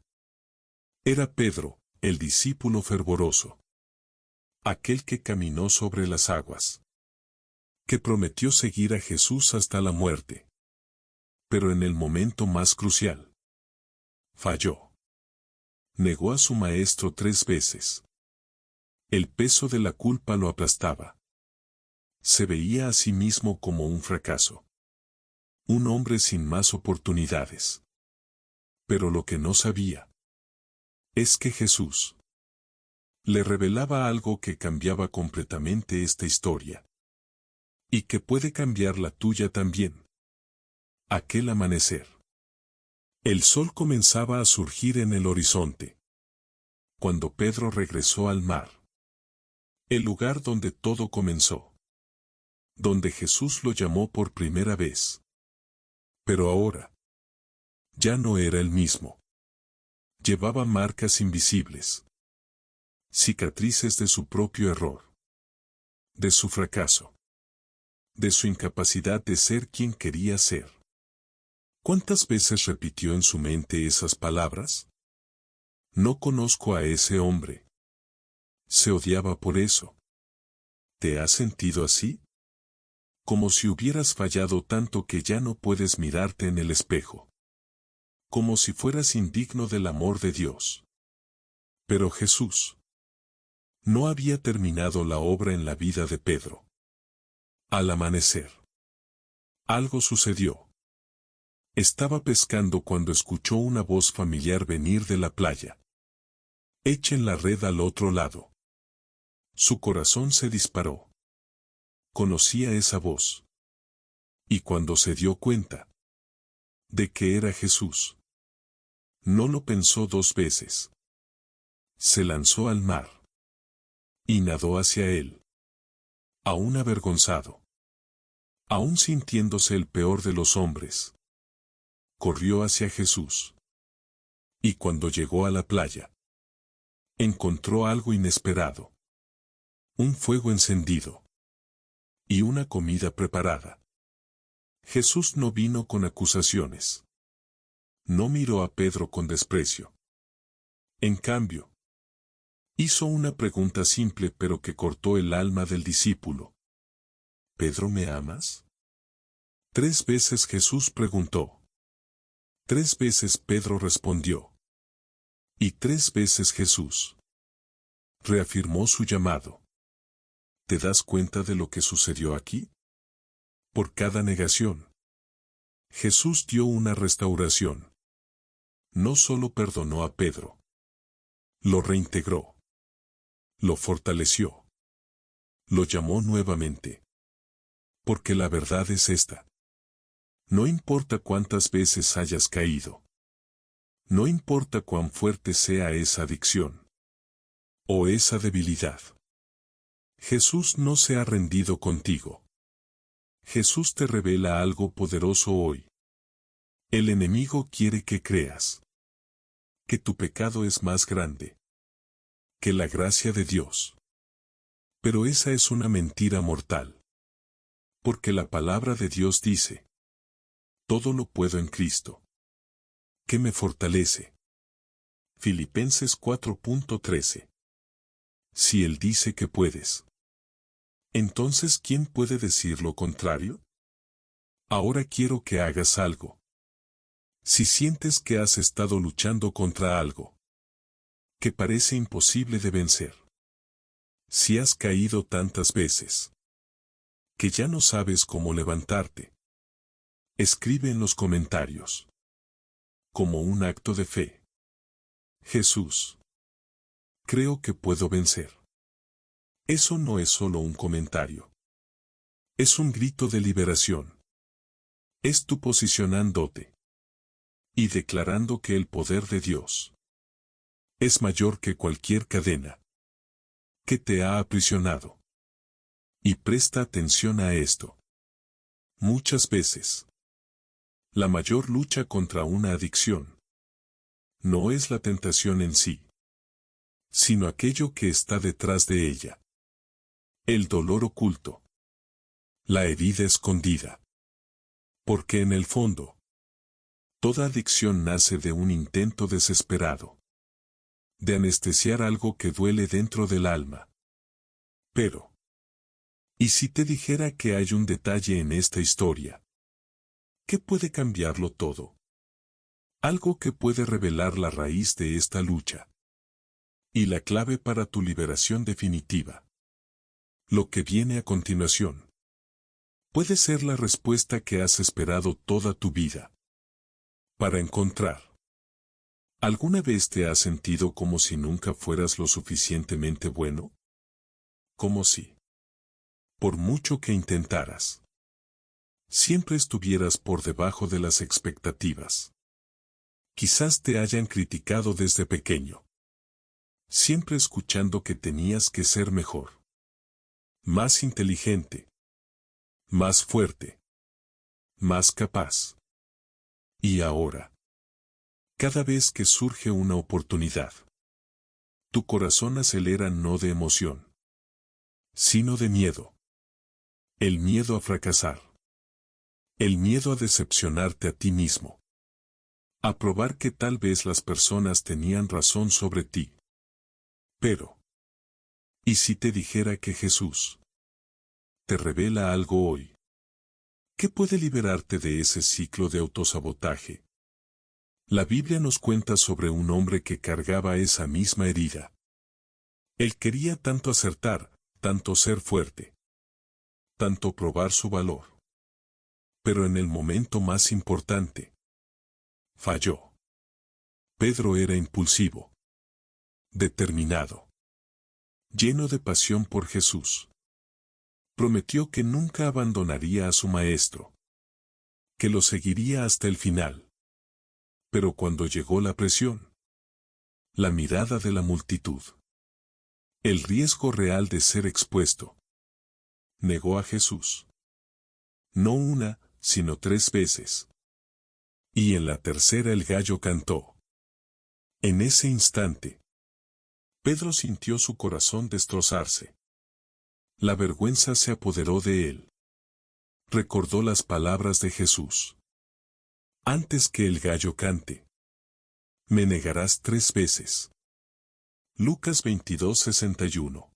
Era Pedro, el discípulo fervoroso. Aquel que caminó sobre las aguas. Que prometió seguir a Jesús hasta la muerte. Pero en el momento más crucial, falló. Negó a su maestro 3 veces. El peso de la culpa lo aplastaba. Se veía a sí mismo como un fracaso. Un hombre sin más oportunidades. Pero lo que no sabía es que Jesús le revelaba algo que cambiaba completamente esta historia. Y que puede cambiar la tuya también. Aquel amanecer. El sol comenzaba a surgir en el horizonte. Cuando Pedro regresó al mar. El lugar donde todo comenzó. Donde Jesús lo llamó por primera vez. Pero ahora, ya no era el mismo. Llevaba marcas invisibles. Cicatrices de su propio error. De su fracaso. De su incapacidad de ser quien quería ser. ¿Cuántas veces repitió en su mente esas palabras? No conozco a ese hombre. Se odiaba por eso. ¿Te has sentido así? Como si hubieras fallado tanto que ya no puedes mirarte en el espejo. Como si fueras indigno del amor de Dios. Pero Jesús no había terminado la obra en la vida de Pedro. Al amanecer, algo sucedió. Estaba pescando cuando escuchó una voz familiar venir de la playa. Echen la red al otro lado. Su corazón se disparó. Conocía esa voz. Y cuando se dio cuenta de que era Jesús, no lo pensó 2 veces. Se lanzó al mar. Y nadó hacia él. Aún avergonzado. Aún sintiéndose el peor de los hombres. Corrió hacia Jesús. Y cuando llegó a la playa, encontró algo inesperado. Un fuego encendido. Y una comida preparada. Jesús no vino con acusaciones. No miró a Pedro con desprecio. En cambio, hizo una pregunta simple pero que cortó el alma del discípulo. ¿Pedro, me amas? 3 veces Jesús preguntó. 3 veces Pedro respondió. Y 3 veces Jesús reafirmó su llamado. ¿Te das cuenta de lo que sucedió aquí? Por cada negación, Jesús dio una restauración. No solo perdonó a Pedro, lo reintegró, lo fortaleció, lo llamó nuevamente. Porque la verdad es esta. No importa cuántas veces hayas caído. No importa cuán fuerte sea esa adicción. O esa debilidad. Jesús no se ha rendido contigo. Jesús te revela algo poderoso hoy. El enemigo quiere que creas que tu pecado es más grande que la gracia de Dios. Pero esa es una mentira mortal. Porque la palabra de Dios dice: todo lo puedo en Cristo, que me fortalece. Filipenses 4:13. Si Él dice que puedes, entonces ¿quién puede decir lo contrario? Ahora quiero que hagas algo. Si sientes que has estado luchando contra algo que parece imposible de vencer. Si has caído tantas veces que ya no sabes cómo levantarte. Escribe en los comentarios. Como un acto de fe. Jesús. Creo que puedo vencer. Eso no es solo un comentario. Es un grito de liberación. Es tú posicionándote y declarando que el poder de Dios es mayor que cualquier cadena que te ha aprisionado. Y presta atención a esto. Muchas veces, la mayor lucha contra una adicción no es la tentación en sí, sino aquello que está detrás de ella. El dolor oculto. La herida escondida. Porque en el fondo, toda adicción nace de un intento desesperado de anestesiar algo que duele dentro del alma. Pero, ¿y si te dijera que hay un detalle en esta historia que puede cambiarlo todo? Algo que puede revelar la raíz de esta lucha y la clave para tu liberación definitiva. Lo que viene a continuación puede ser la respuesta que has esperado toda tu vida para encontrar. ¿Alguna vez te has sentido como si nunca fueras lo suficientemente bueno? Como si, por mucho que intentaras, siempre estuvieras por debajo de las expectativas. Quizás te hayan criticado desde pequeño, siempre escuchando que tenías que ser mejor, más inteligente, más fuerte, más capaz. Y ahora, cada vez que surge una oportunidad, tu corazón acelera no de emoción, sino de miedo. El miedo a fracasar. El miedo a decepcionarte a ti mismo. A probar que tal vez las personas tenían razón sobre ti. Pero, ¿y si te dijera que Jesús te revela algo hoy? ¿Qué puede liberarte de ese ciclo de autosabotaje? La Biblia nos cuenta sobre un hombre que cargaba esa misma herida. Él quería tanto acertar, tanto ser fuerte, tanto probar su valor. Pero en el momento más importante, falló. Pedro era impulsivo, determinado, lleno de pasión por Jesús. Prometió que nunca abandonaría a su maestro, que lo seguiría hasta el final. Pero cuando llegó la presión, la mirada de la multitud, el riesgo real de ser expuesto, negó a Jesús. No una, sino 3 veces. Y en la tercera el gallo cantó. En ese instante, Pedro sintió su corazón destrozarse. La vergüenza se apoderó de él. Recordó las palabras de Jesús. Antes que el gallo cante, me negarás 3 veces. Lucas 22:61.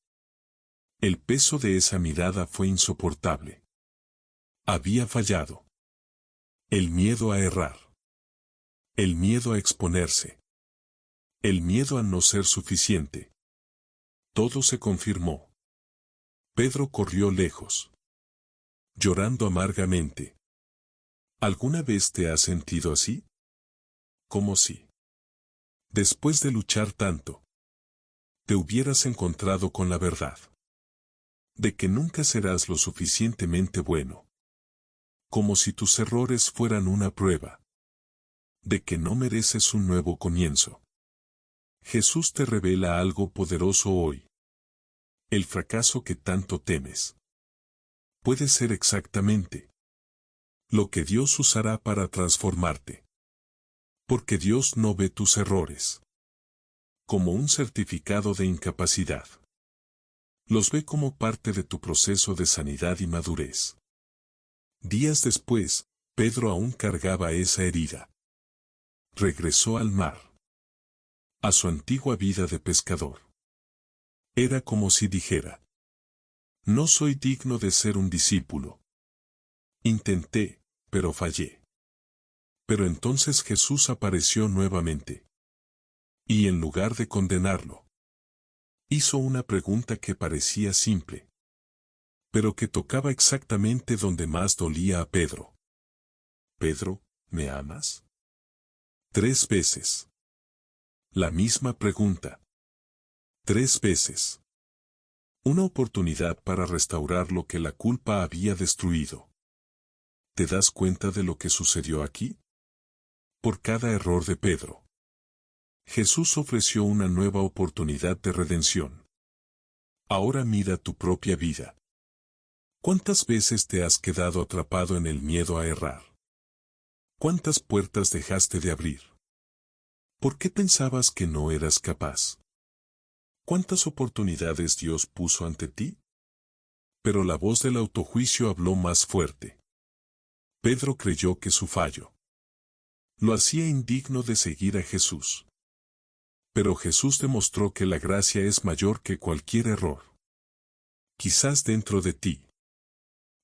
El peso de esa mirada fue insoportable. Había fallado. El miedo a errar. El miedo a exponerse. El miedo a no ser suficiente. Todo se confirmó. Pedro corrió lejos, llorando amargamente. ¿Alguna vez te has sentido así? Como si, después de luchar tanto, te hubieras encontrado con la verdad de que nunca serás lo suficientemente bueno. Como si tus errores fueran una prueba de que no mereces un nuevo comienzo. Jesús te revela algo poderoso hoy. El fracaso que tanto temes puede ser exactamente lo que Dios usará para transformarte. Porque Dios no ve tus errores como un certificado de incapacidad. Los ve como parte de tu proceso de sanidad y madurez. Días después, Pedro aún cargaba esa herida. Regresó al mar, a su antigua vida de pescador. Era como si dijera: no soy digno de ser un discípulo. Intenté, pero fallé. Pero entonces Jesús apareció nuevamente. Y en lugar de condenarlo, hizo una pregunta que parecía simple, pero que tocaba exactamente donde más dolía a Pedro. Pedro, ¿me amas? 3 veces. La misma pregunta. 3 veces. Una oportunidad para restaurar lo que la culpa había destruido. ¿Te das cuenta de lo que sucedió aquí? Por cada error de Pedro, Jesús ofreció una nueva oportunidad de redención. Ahora mira tu propia vida. ¿Cuántas veces te has quedado atrapado en el miedo a errar? ¿Cuántas puertas dejaste de abrir? ¿Por qué pensabas que no eras capaz? ¿Cuántas oportunidades Dios puso ante ti? Pero la voz del autojuicio habló más fuerte. Pedro creyó que su fallo lo hacía indigno de seguir a Jesús. Pero Jesús demostró que la gracia es mayor que cualquier error. Quizás dentro de ti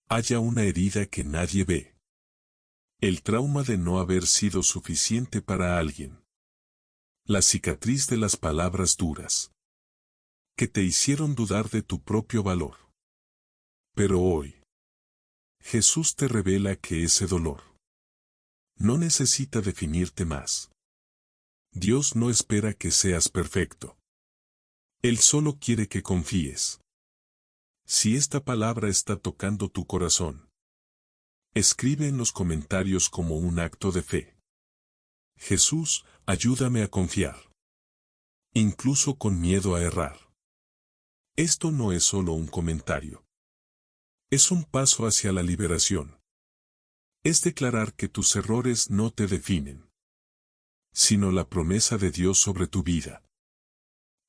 haya una herida que nadie ve. El trauma de no haber sido suficiente para alguien. La cicatriz de las palabras duras que te hicieron dudar de tu propio valor. Pero hoy, Jesús te revela que ese dolor no necesita definirte más. Dios no espera que seas perfecto. Él solo quiere que confíes. Si esta palabra está tocando tu corazón, escribe en los comentarios como un acto de fe. Jesús, ayúdame a confiar. Incluso con miedo a errar. Esto no es solo un comentario. Es un paso hacia la liberación. Es declarar que tus errores no te definen, sino la promesa de Dios sobre tu vida.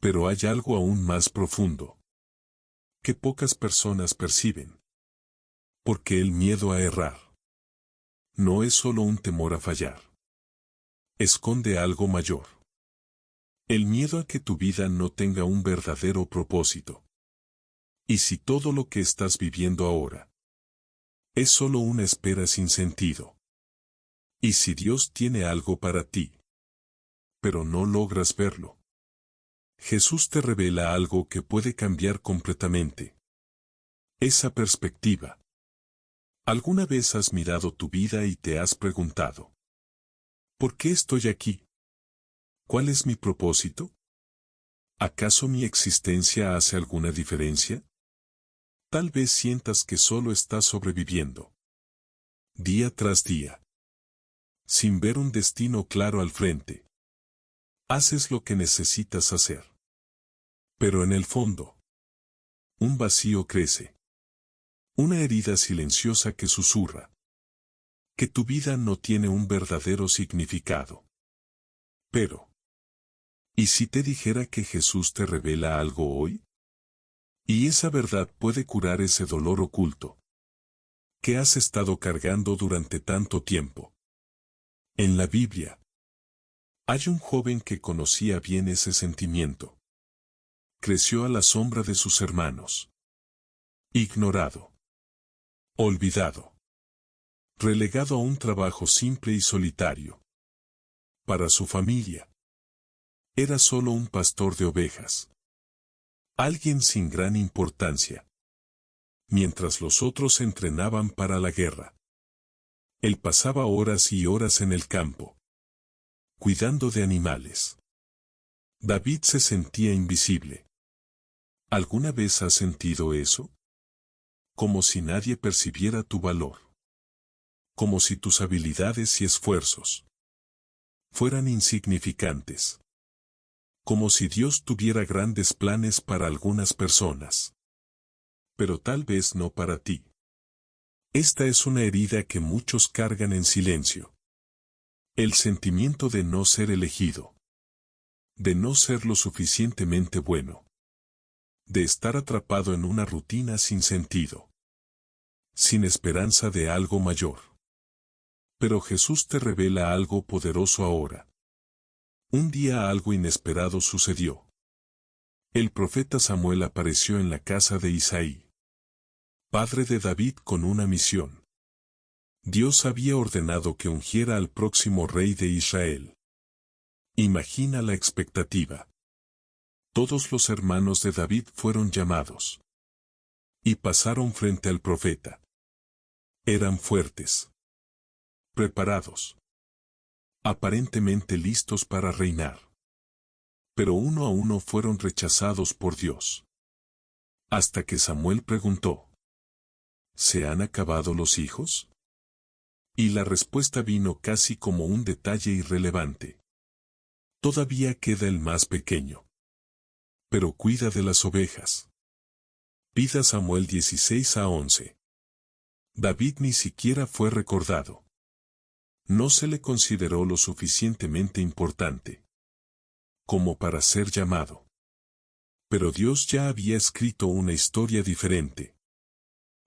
Pero hay algo aún más profundo, que pocas personas perciben. Porque el miedo a errar no es solo un temor a fallar. Esconde algo mayor. El miedo a que tu vida no tenga un verdadero propósito. ¿Y si todo lo que estás viviendo ahora es solo una espera sin sentido? ¿Y si Dios tiene algo para ti, pero no logras verlo? Jesús te revela algo que puede cambiar completamente esa perspectiva. ¿Alguna vez has mirado tu vida y te has preguntado, ¿por qué estoy aquí? ¿Cuál es mi propósito? ¿Acaso mi existencia hace alguna diferencia? Tal vez sientas que solo estás sobreviviendo, día tras día, sin ver un destino claro al frente. Haces lo que necesitas hacer. Pero en el fondo, un vacío crece. Una herida silenciosa que susurra que tu vida no tiene un verdadero significado. Pero, ¿y si te dijera que Jesús te revela algo hoy? Y esa verdad puede curar ese dolor oculto que has estado cargando durante tanto tiempo. En la Biblia, hay un joven que conocía bien ese sentimiento. Creció a la sombra de sus hermanos. Ignorado. Olvidado. Relegado a un trabajo simple y solitario. Para su familia, era solo un pastor de ovejas. Alguien sin gran importancia. Mientras los otros se entrenaban para la guerra, él pasaba horas y horas en el campo, cuidando de animales. David se sentía invisible. ¿Alguna vez has sentido eso? Como si nadie percibiera tu valor. Como si tus habilidades y esfuerzos fueran insignificantes. Como si Dios tuviera grandes planes para algunas personas. Pero tal vez no para ti. Esta es una herida que muchos cargan en silencio. El sentimiento de no ser elegido. De no ser lo suficientemente bueno. De estar atrapado en una rutina sin sentido. Sin esperanza de algo mayor. Pero Jesús te revela algo poderoso ahora. Un día algo inesperado sucedió. El profeta Samuel apareció en la casa de Isaí, padre de David, con una misión. Dios había ordenado que ungiera al próximo rey de Israel. Imagina la expectativa. Todos los hermanos de David fueron llamados. Y pasaron frente al profeta. Eran fuertes. Preparados. Aparentemente listos para reinar. Pero uno a uno fueron rechazados por Dios. Hasta que Samuel preguntó: ¿se han acabado los hijos? Y la respuesta vino casi como un detalle irrelevante: todavía queda el más pequeño. Pero cuida de las ovejas. Vida Samuel 16:11. David ni siquiera fue recordado. No se le consideró lo suficientemente importante como para ser llamado. Pero Dios ya había escrito una historia diferente.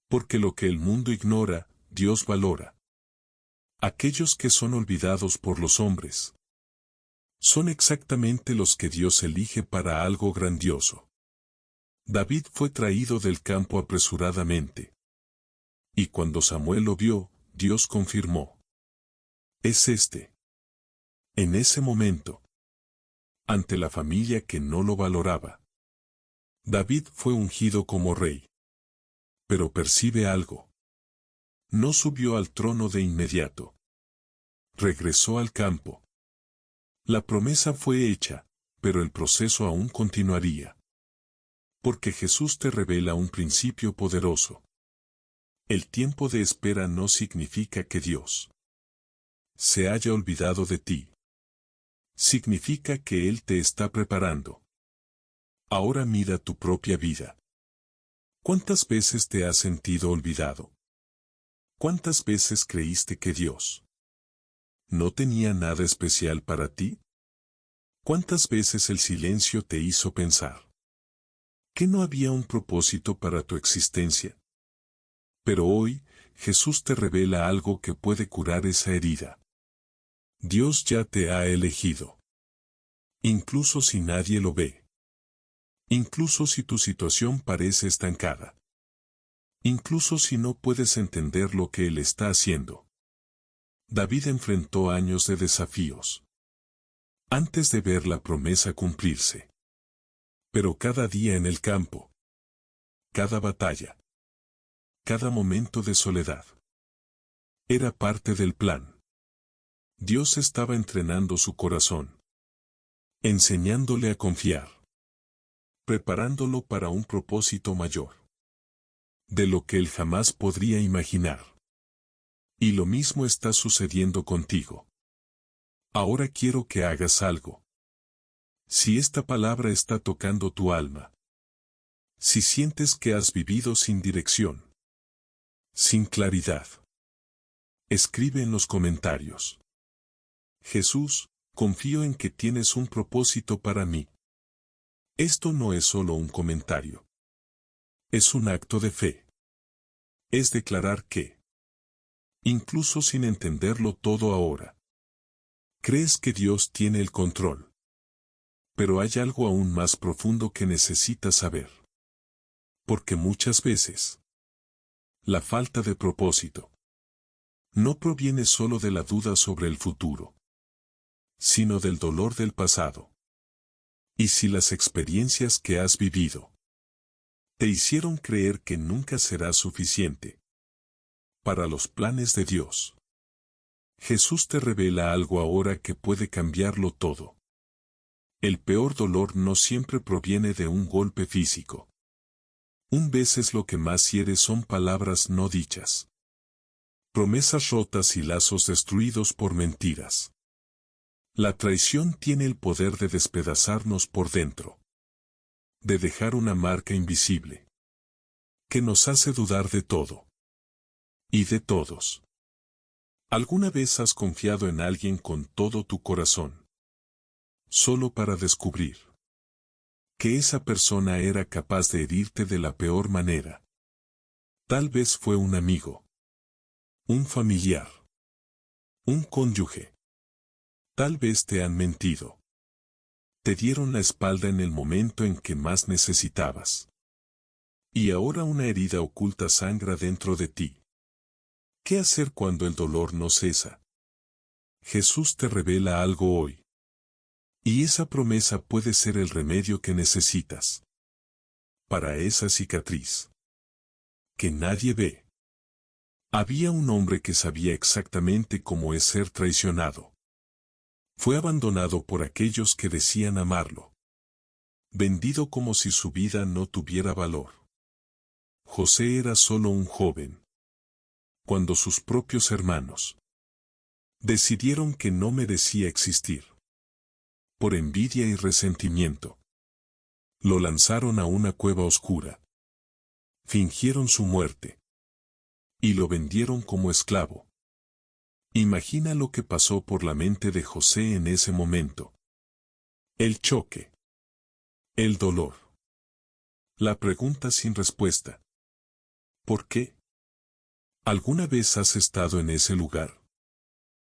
Porque lo que el mundo ignora, Dios valora. Aquellos que son olvidados por los hombres son exactamente los que Dios elige para algo grandioso. David fue traído del campo apresuradamente. Y cuando Samuel lo vio, Dios confirmó: es este. En ese momento, ante la familia que no lo valoraba, David fue ungido como rey. Pero percibe algo. No subió al trono de inmediato. Regresó al campo. La promesa fue hecha, pero el proceso aún continuaría. Porque Jesús te revela un principio poderoso. El tiempo de espera no significa que Dios se haya olvidado de ti. Significa que Él te está preparando. Ahora mira tu propia vida. ¿Cuántas veces te has sentido olvidado? ¿Cuántas veces creíste que Dios no tenía nada especial para ti? ¿Cuántas veces el silencio te hizo pensar que no había un propósito para tu existencia? Pero hoy, Jesús te revela algo que puede curar esa herida. Dios ya te ha elegido. Incluso si nadie lo ve. Incluso si tu situación parece estancada. Incluso si no puedes entender lo que Él está haciendo. David enfrentó años de desafíos antes de ver la promesa cumplirse. Pero cada día en el campo, cada batalla, cada momento de soledad, era parte del plan. Dios estaba entrenando su corazón, enseñándole a confiar, preparándolo para un propósito mayor de lo que él jamás podría imaginar. Y lo mismo está sucediendo contigo. Ahora quiero que hagas algo. Si esta palabra está tocando tu alma, si sientes que has vivido sin dirección, sin claridad, escribe en los comentarios: Jesús, confío en que tienes un propósito para mí. Esto no es solo un comentario. Es un acto de fe. Es declarar que, incluso sin entenderlo todo ahora, crees que Dios tiene el control. Pero hay algo aún más profundo que necesitas saber. Porque muchas veces, la falta de propósito no proviene solo de la duda sobre el futuro, sino del dolor del pasado. Y si las experiencias que has vivido te hicieron creer que nunca será suficiente para los planes de Dios, Jesús te revela algo ahora que puede cambiarlo todo. El peor dolor no siempre proviene de un golpe físico. Veces lo que más hiere son palabras no dichas, promesas rotas y lazos destruidos por mentiras. La traición tiene el poder de despedazarnos por dentro, de dejar una marca invisible, que nos hace dudar de todo y de todos. ¿Alguna vez has confiado en alguien con todo tu corazón, solo para descubrir que esa persona era capaz de herirte de la peor manera? Tal vez fue un amigo, un familiar, un cónyuge. Tal vez te han mentido. Te dieron la espalda en el momento en que más necesitabas. Y ahora una herida oculta sangra dentro de ti. ¿Qué hacer cuando el dolor no cesa? Jesús te revela algo hoy. Y esa promesa puede ser el remedio que necesitas para esa cicatriz que nadie ve. Había un hombre que sabía exactamente cómo es ser traicionado. Fue abandonado por aquellos que decían amarlo. Vendido como si su vida no tuviera valor. José era solo un joven, cuando sus propios hermanos decidieron que no merecía existir. Por envidia y resentimiento, lo lanzaron a una cueva oscura. Fingieron su muerte y lo vendieron como esclavo. Imagina lo que pasó por la mente de José en ese momento. El choque. El dolor. La pregunta sin respuesta. ¿Por qué? ¿Alguna vez has estado en ese lugar?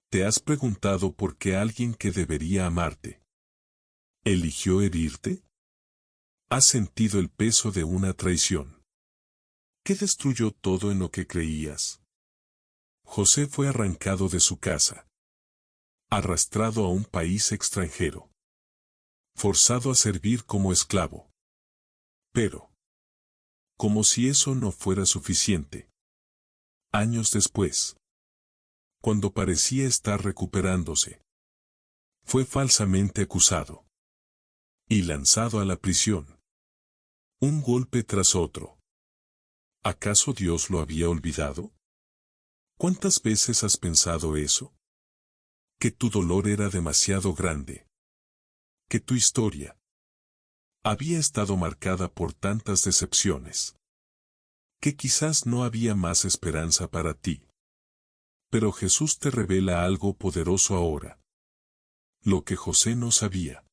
¿Te has preguntado por qué alguien que debería amarte eligió herirte? ¿Has sentido el peso de una traición? ¿Qué destruyó todo en lo que creías? José fue arrancado de su casa, arrastrado a un país extranjero, forzado a servir como esclavo. Pero, como si eso no fuera suficiente, años después, cuando parecía estar recuperándose, fue falsamente acusado y lanzado a la prisión. Un golpe tras otro. ¿Acaso Dios lo había olvidado? ¿Cuántas veces has pensado eso? Que tu dolor era demasiado grande. Que tu historia había estado marcada por tantas decepciones. Que quizás no había más esperanza para ti. Pero Jesús te revela algo poderoso ahora. Lo que José no sabía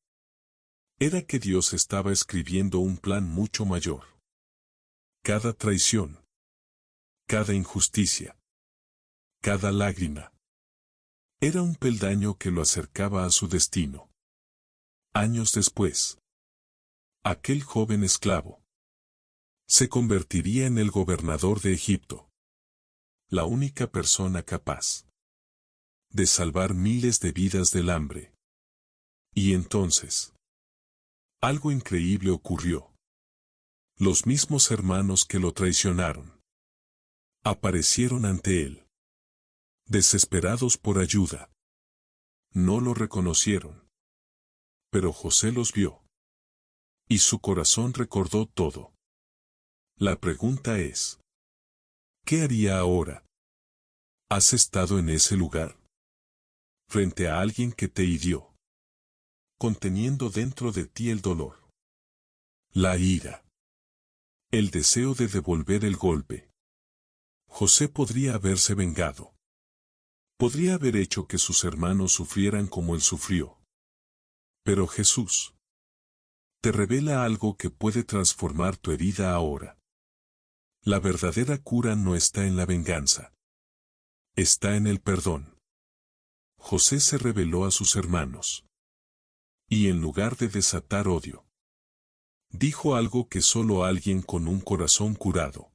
era que Dios estaba escribiendo un plan mucho mayor. Cada traición, cada injusticia, cada lágrima, era un peldaño que lo acercaba a su destino. Años después, aquel joven esclavo se convertiría en el gobernador de Egipto, la única persona capaz de salvar miles de vidas del hambre. Y entonces, algo increíble ocurrió. Los mismos hermanos que lo traicionaron aparecieron ante él, desesperados por ayuda. No lo reconocieron, pero José los vio, y su corazón recordó todo. La pregunta es, ¿qué haría ahora? ¿Has estado en ese lugar? Frente a alguien que te hirió, conteniendo dentro de ti el dolor, la ira, el deseo de devolver el golpe. José podría haberse vengado. Podría haber hecho que sus hermanos sufrieran como él sufrió. Pero Jesús te revela algo que puede transformar tu herida ahora. La verdadera cura no está en la venganza. Está en el perdón. José se reveló a sus hermanos. Y en lugar de desatar odio, dijo algo que solo alguien con un corazón curado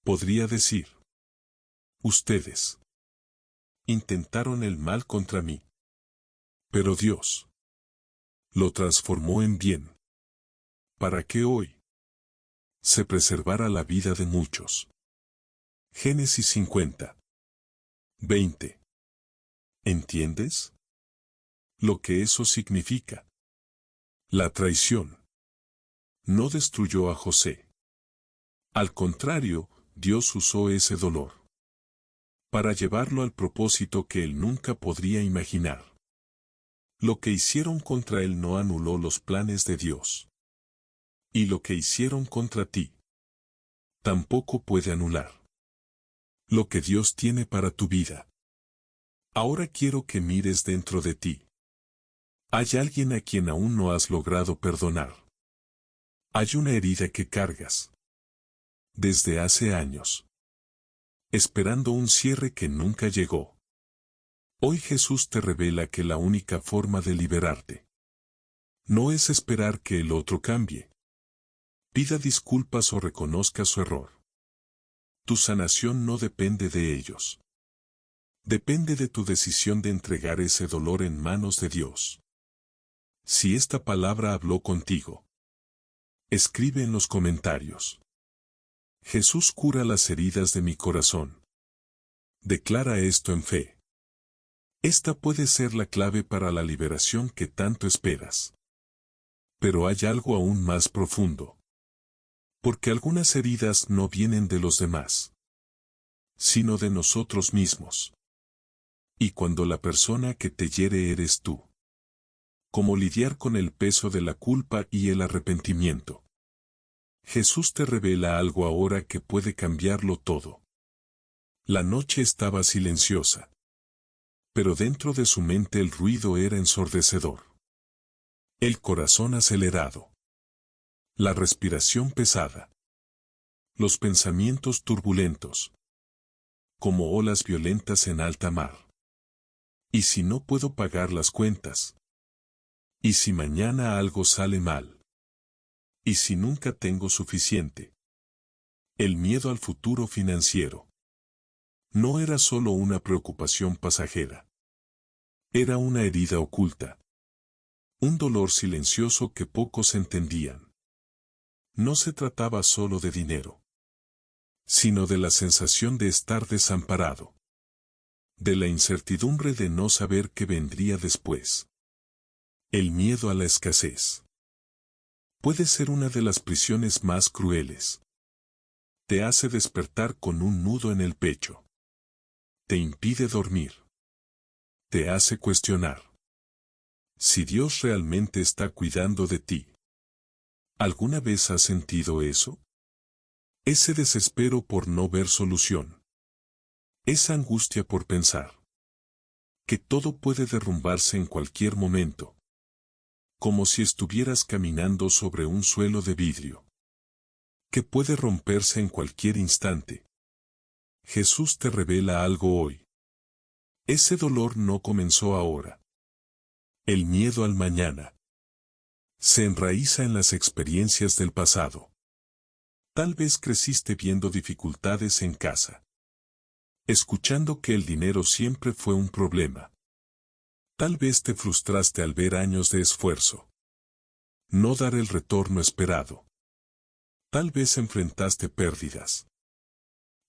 podría decir. Ustedes intentaron el mal contra mí. Pero Dios lo transformó en bien, para que hoy se preservara la vida de muchos. Génesis 50. 20. ¿Entiendes lo que eso significa? La traición no destruyó a José. Al contrario, Dios usó ese dolor para llevarlo al propósito que él nunca podría imaginar. Lo que hicieron contra él no anuló los planes de Dios. Y lo que hicieron contra ti tampoco puede anular lo que Dios tiene para tu vida. Ahora quiero que mires dentro de ti. Hay alguien a quien aún no has logrado perdonar. Hay una herida que cargas desde hace años, esperando un cierre que nunca llegó. Hoy Jesús te revela que la única forma de liberarte no es esperar que el otro cambie, pida disculpas o reconozca su error. Tu sanación no depende de ellos. Depende de tu decisión de entregar ese dolor en manos de Dios. Si esta palabra habló contigo, escribe en los comentarios. Jesús cura las heridas de mi corazón. Declara esto en fe. Esta puede ser la clave para la liberación que tanto esperas. Pero hay algo aún más profundo. Porque algunas heridas no vienen de los demás, sino de nosotros mismos. Y cuando la persona que te hiere eres tú. ¿Cómo lidiar con el peso de la culpa y el arrepentimiento? Jesús te revela algo ahora que puede cambiarlo todo. La noche estaba silenciosa. Pero dentro de su mente el ruido era ensordecedor. El corazón acelerado. La respiración pesada. Los pensamientos turbulentos. Como olas violentas en alta mar. ¿Y si no puedo pagar las cuentas? ¿Y si mañana algo sale mal? ¿Y si nunca tengo suficiente? El miedo al futuro financiero. No era solo una preocupación pasajera. Era una herida oculta. Un dolor silencioso que pocos entendían. No se trataba solo de dinero, sino de la sensación de estar desamparado. De la incertidumbre de no saber qué vendría después. El miedo a la escasez. Puede ser una de las prisiones más crueles. Te hace despertar con un nudo en el pecho. Te impide dormir. Te hace cuestionar si Dios realmente está cuidando de ti. ¿Alguna vez has sentido eso? Ese desespero por no ver solución. Esa angustia por pensar que todo puede derrumbarse en cualquier momento. Como si estuvieras caminando sobre un suelo de vidrio. Que puede romperse en cualquier instante. Jesús te revela algo hoy. Ese dolor no comenzó ahora. El miedo al mañana se enraiza en las experiencias del pasado. Tal vez creciste viendo dificultades en casa. Escuchando que el dinero siempre fue un problema. Tal vez te frustraste al ver años de esfuerzo no dar el retorno esperado. Tal vez enfrentaste pérdidas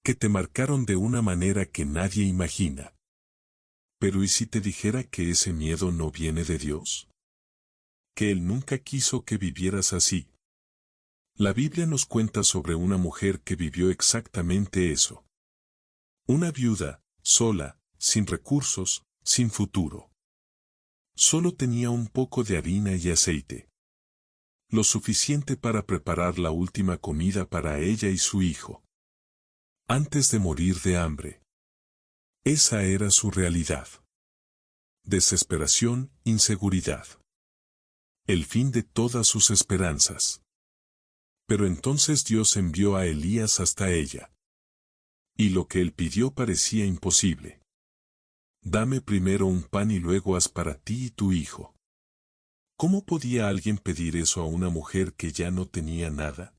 que te marcaron de una manera que nadie imagina. Pero ¿y si te dijera que ese miedo no viene de Dios? Que Él nunca quiso que vivieras así. La Biblia nos cuenta sobre una mujer que vivió exactamente eso. Una viuda, sola, sin recursos, sin futuro. Solo tenía un poco de harina y aceite. Lo suficiente para preparar la última comida para ella y su hijo. Antes de morir de hambre. Esa era su realidad. Desesperación, inseguridad. El fin de todas sus esperanzas. Pero entonces Dios envió a Elías hasta ella. Y lo que él pidió parecía imposible. Dame primero un pan y luego haz para ti y tu hijo. ¿Cómo podía alguien pedir eso a una mujer que ya no tenía nada?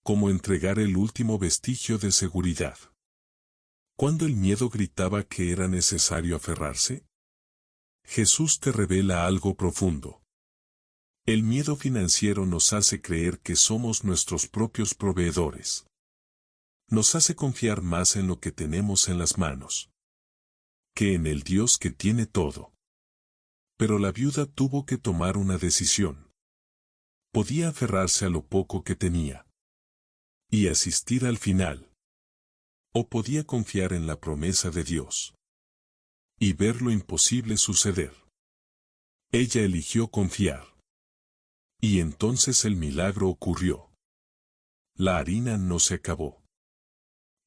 ¿Cómo entregar el último vestigio de seguridad? ¿Cuándo el miedo gritaba que era necesario aferrarse? Jesús te revela algo profundo. El miedo financiero nos hace creer que somos nuestros propios proveedores. Nos hace confiar más en lo que tenemos en las manos que en el Dios que tiene todo. Pero la viuda tuvo que tomar una decisión. Podía aferrarse a lo poco que tenía y asistir al final. O podía confiar en la promesa de Dios y ver lo imposible suceder. Ella eligió confiar. Y entonces el milagro ocurrió. La harina no se acabó.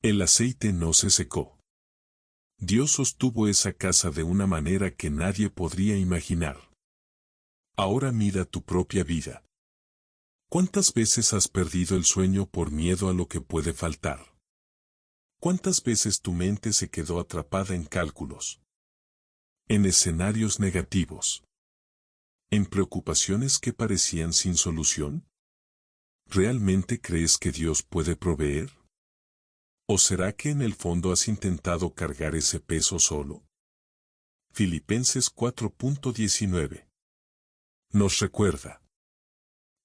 El aceite no se secó. Dios sostuvo esa casa de una manera que nadie podría imaginar. Ahora mira tu propia vida. ¿Cuántas veces has perdido el sueño por miedo a lo que puede faltar? ¿Cuántas veces tu mente se quedó atrapada en cálculos? En escenarios negativos. ¿En preocupaciones que parecían sin solución? ¿Realmente crees que Dios puede proveer? ¿O será que en el fondo has intentado cargar ese peso solo? Filipenses 4:19 nos recuerda.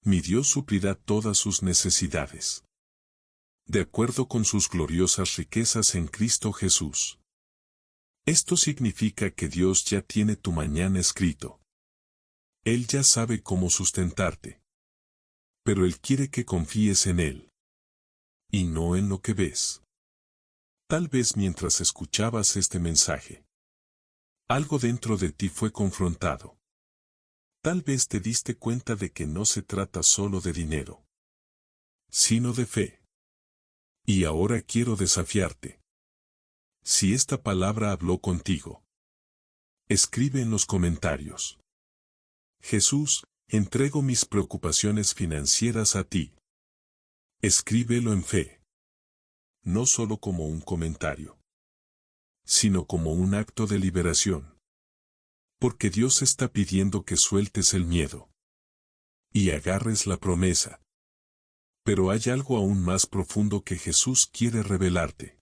Mi Dios suplirá todas sus necesidades. De acuerdo con sus gloriosas riquezas en Cristo Jesús. Esto significa que Dios ya tiene tu mañana escrito. Él ya sabe cómo sustentarte. Pero Él quiere que confíes en Él. Y no en lo que ves. Tal vez mientras escuchabas este mensaje, algo dentro de ti fue confrontado. Tal vez te diste cuenta de que no se trata solo de dinero, sino de fe. Y ahora quiero desafiarte. Si esta palabra habló contigo, escribe en los comentarios: Jesús, entrego mis preocupaciones financieras a ti. Escríbelo en fe. No solo como un comentario, sino como un acto de liberación. Porque Dios está pidiendo que sueltes el miedo y agarres la promesa. Pero hay algo aún más profundo que Jesús quiere revelarte.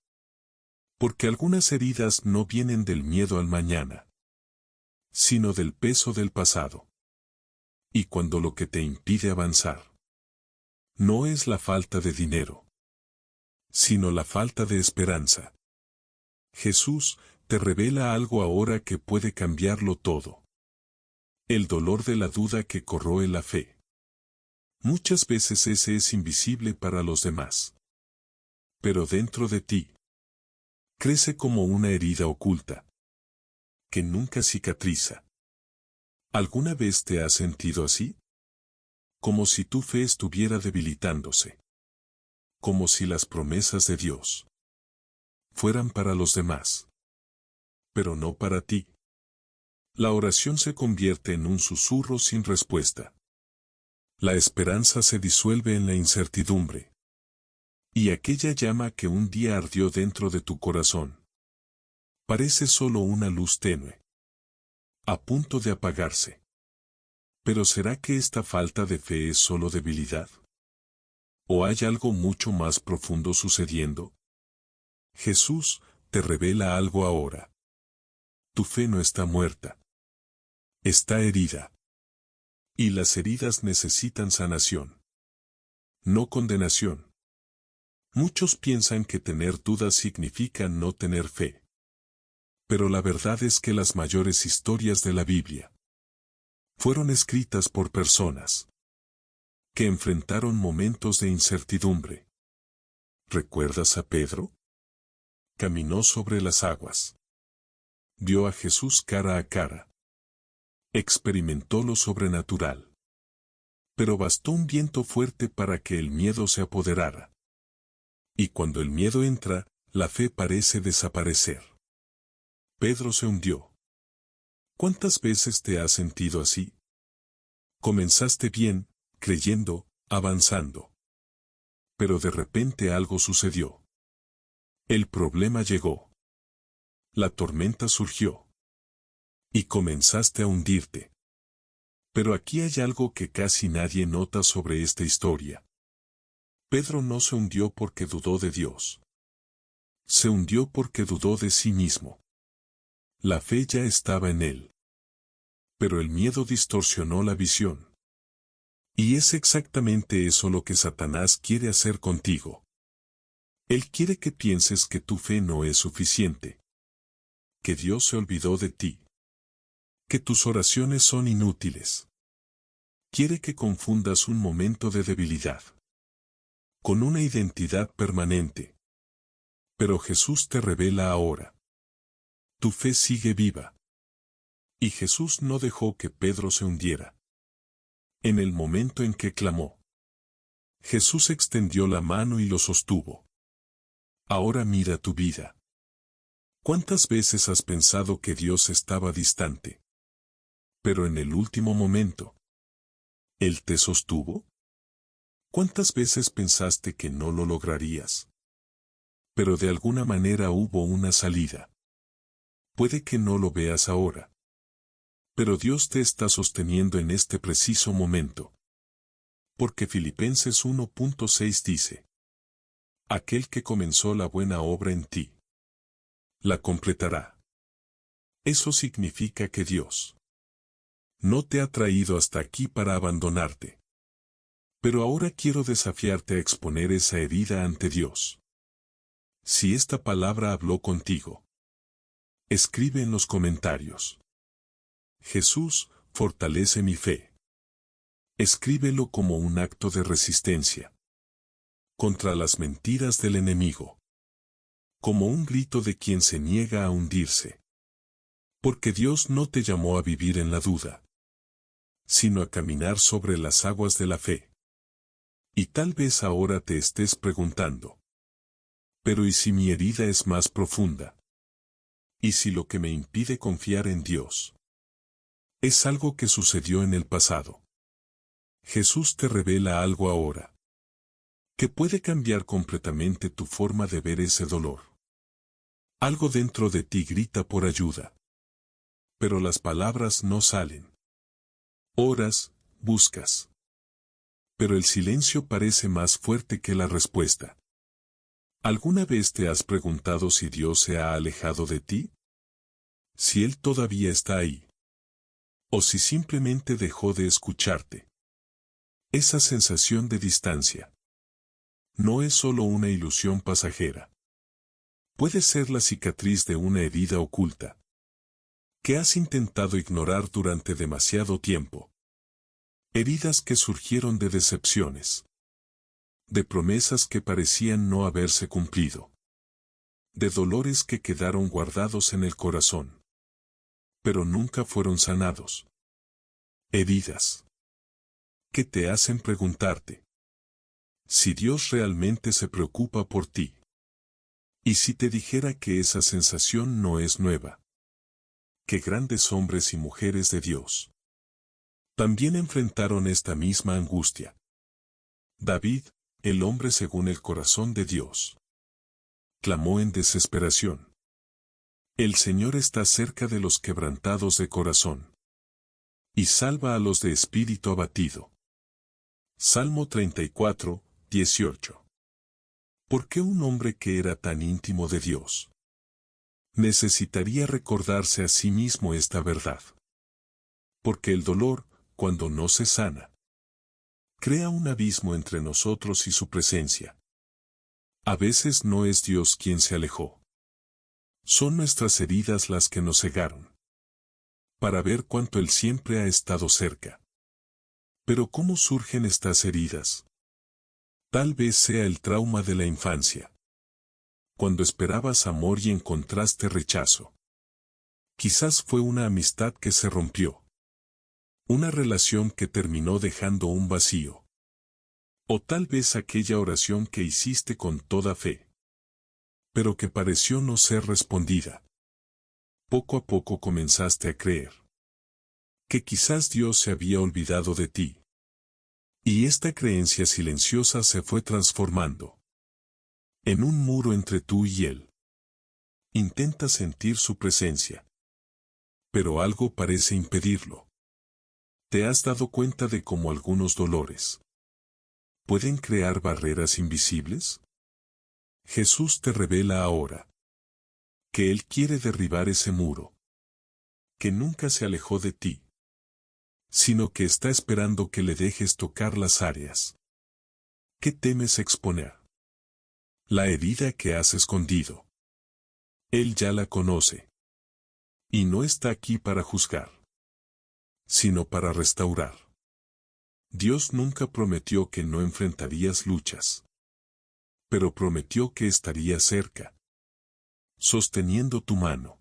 Porque algunas heridas no vienen del miedo al mañana, sino del peso del pasado. Y cuando lo que te impide avanzar no es la falta de dinero, sino la falta de esperanza, Jesús te revela algo ahora que puede cambiarlo todo. El dolor de la duda que corroe la fe. Muchas veces ese es invisible para los demás. Pero dentro de ti, crece como una herida oculta, que nunca cicatriza. ¿Alguna vez te has sentido así? Como si tu fe estuviera debilitándose. Como si las promesas de Dios fueran para los demás, pero no para ti. La oración se convierte en un susurro sin respuesta. La esperanza se disuelve en la incertidumbre. Y aquella llama que un día ardió dentro de tu corazón parece solo una luz tenue, a punto de apagarse. Pero ¿será que esta falta de fe es solo debilidad? ¿O hay algo mucho más profundo sucediendo? Jesús te revela algo ahora. Tu fe no está muerta. Está herida. Y las heridas necesitan sanación, no condenación. Muchos piensan que tener dudas significa no tener fe. Pero la verdad es que las mayores historias de la Biblia fueron escritas por personas que enfrentaron momentos de incertidumbre. ¿Recuerdas a Pedro? Caminó sobre las aguas. Vio a Jesús cara a cara. Experimentó lo sobrenatural. Pero bastó un viento fuerte para que el miedo se apoderara. Y cuando el miedo entra, la fe parece desaparecer. Pedro se hundió. ¿Cuántas veces te has sentido así? Comenzaste bien, creyendo, avanzando. Pero de repente algo sucedió. El problema llegó. La tormenta surgió. Y comenzaste a hundirte. Pero aquí hay algo que casi nadie nota sobre esta historia. Pedro no se hundió porque dudó de Dios. Se hundió porque dudó de sí mismo. La fe ya estaba en él. Pero el miedo distorsionó la visión. Y es exactamente eso lo que Satanás quiere hacer contigo. Él quiere que pienses que tu fe no es suficiente. Que Dios se olvidó de ti. Que tus oraciones son inútiles. Quiere que confundas un momento de debilidad con una identidad permanente. Pero Jesús te revela ahora. Tu fe sigue viva. Y Jesús no dejó que Pedro se hundiera. En el momento en que clamó, Jesús extendió la mano y lo sostuvo. Ahora mira tu vida. ¿Cuántas veces has pensado que Dios estaba distante? Pero en el último momento, ¿Él te sostuvo? ¿Cuántas veces pensaste que no lo lograrías? Pero de alguna manera hubo una salida. Puede que no lo veas ahora. Pero Dios te está sosteniendo en este preciso momento. Porque Filipenses 1.6 dice: Aquel que comenzó la buena obra en ti, la completará. Eso significa que Dios no te ha traído hasta aquí para abandonarte. Pero ahora quiero desafiarte a exponer esa herida ante Dios. Si esta palabra habló contigo, escribe en los comentarios: Jesús, fortalece mi fe. Escríbelo como un acto de resistencia contra las mentiras del enemigo, como un grito de quien se niega a hundirse. Porque Dios no te llamó a vivir en la duda, sino a caminar sobre las aguas de la fe. Y tal vez ahora te estés preguntando, pero ¿y si mi herida es más profunda? ¿Y si lo que me impide confiar en Dios es algo que sucedió en el pasado? Jesús te revela algo ahora, que puede cambiar completamente tu forma de ver ese dolor. Algo dentro de ti grita por ayuda, pero las palabras no salen. Oras, buscas, pero el silencio parece más fuerte que la respuesta. ¿Alguna vez te has preguntado si Dios se ha alejado de ti? Si Él todavía está ahí. O si simplemente dejó de escucharte. Esa sensación de distancia no es solo una ilusión pasajera. Puede ser la cicatriz de una herida oculta que has intentado ignorar durante demasiado tiempo. Heridas que surgieron de decepciones, de promesas que parecían no haberse cumplido, de dolores que quedaron guardados en el corazón, pero nunca fueron sanados. Heridas que te hacen preguntarte si Dios realmente se preocupa por ti. Y si te dijera que esa sensación no es nueva, que grandes hombres y mujeres de Dios también enfrentaron esta misma angustia. David, el hombre según el corazón de Dios, clamó en desesperación: El Señor está cerca de los quebrantados de corazón, y salva a los de espíritu abatido. Salmo 34, 18. ¿Por qué un hombre que era tan íntimo de Dios necesitaría recordarse a sí mismo esta verdad? Porque el dolor, cuando no se sana, crea un abismo entre nosotros y su presencia. A veces no es Dios quien se alejó. Son nuestras heridas las que nos cegaron, para ver cuánto Él siempre ha estado cerca. Pero ¿cómo surgen estas heridas? Tal vez sea el trauma de la infancia, cuando esperabas amor y encontraste rechazo. Quizás fue una amistad que se rompió, una relación que terminó dejando un vacío. O tal vez aquella oración que hiciste con toda fe, pero que pareció no ser respondida. Poco a poco comenzaste a creer que quizás Dios se había olvidado de ti. Y esta creencia silenciosa se fue transformando en un muro entre tú y Él. Intenta sentir su presencia, pero algo parece impedirlo. ¿Te has dado cuenta de cómo algunos dolores pueden crear barreras invisibles? Jesús te revela ahora que Él quiere derribar ese muro, que nunca se alejó de ti, sino que está esperando que le dejes tocar las áreas que temes exponer. La herida que has escondido. Él ya la conoce. Y no está aquí para juzgar, sino para restaurar. Dios nunca prometió que no enfrentarías luchas, pero prometió que estaría cerca, sosteniendo tu mano.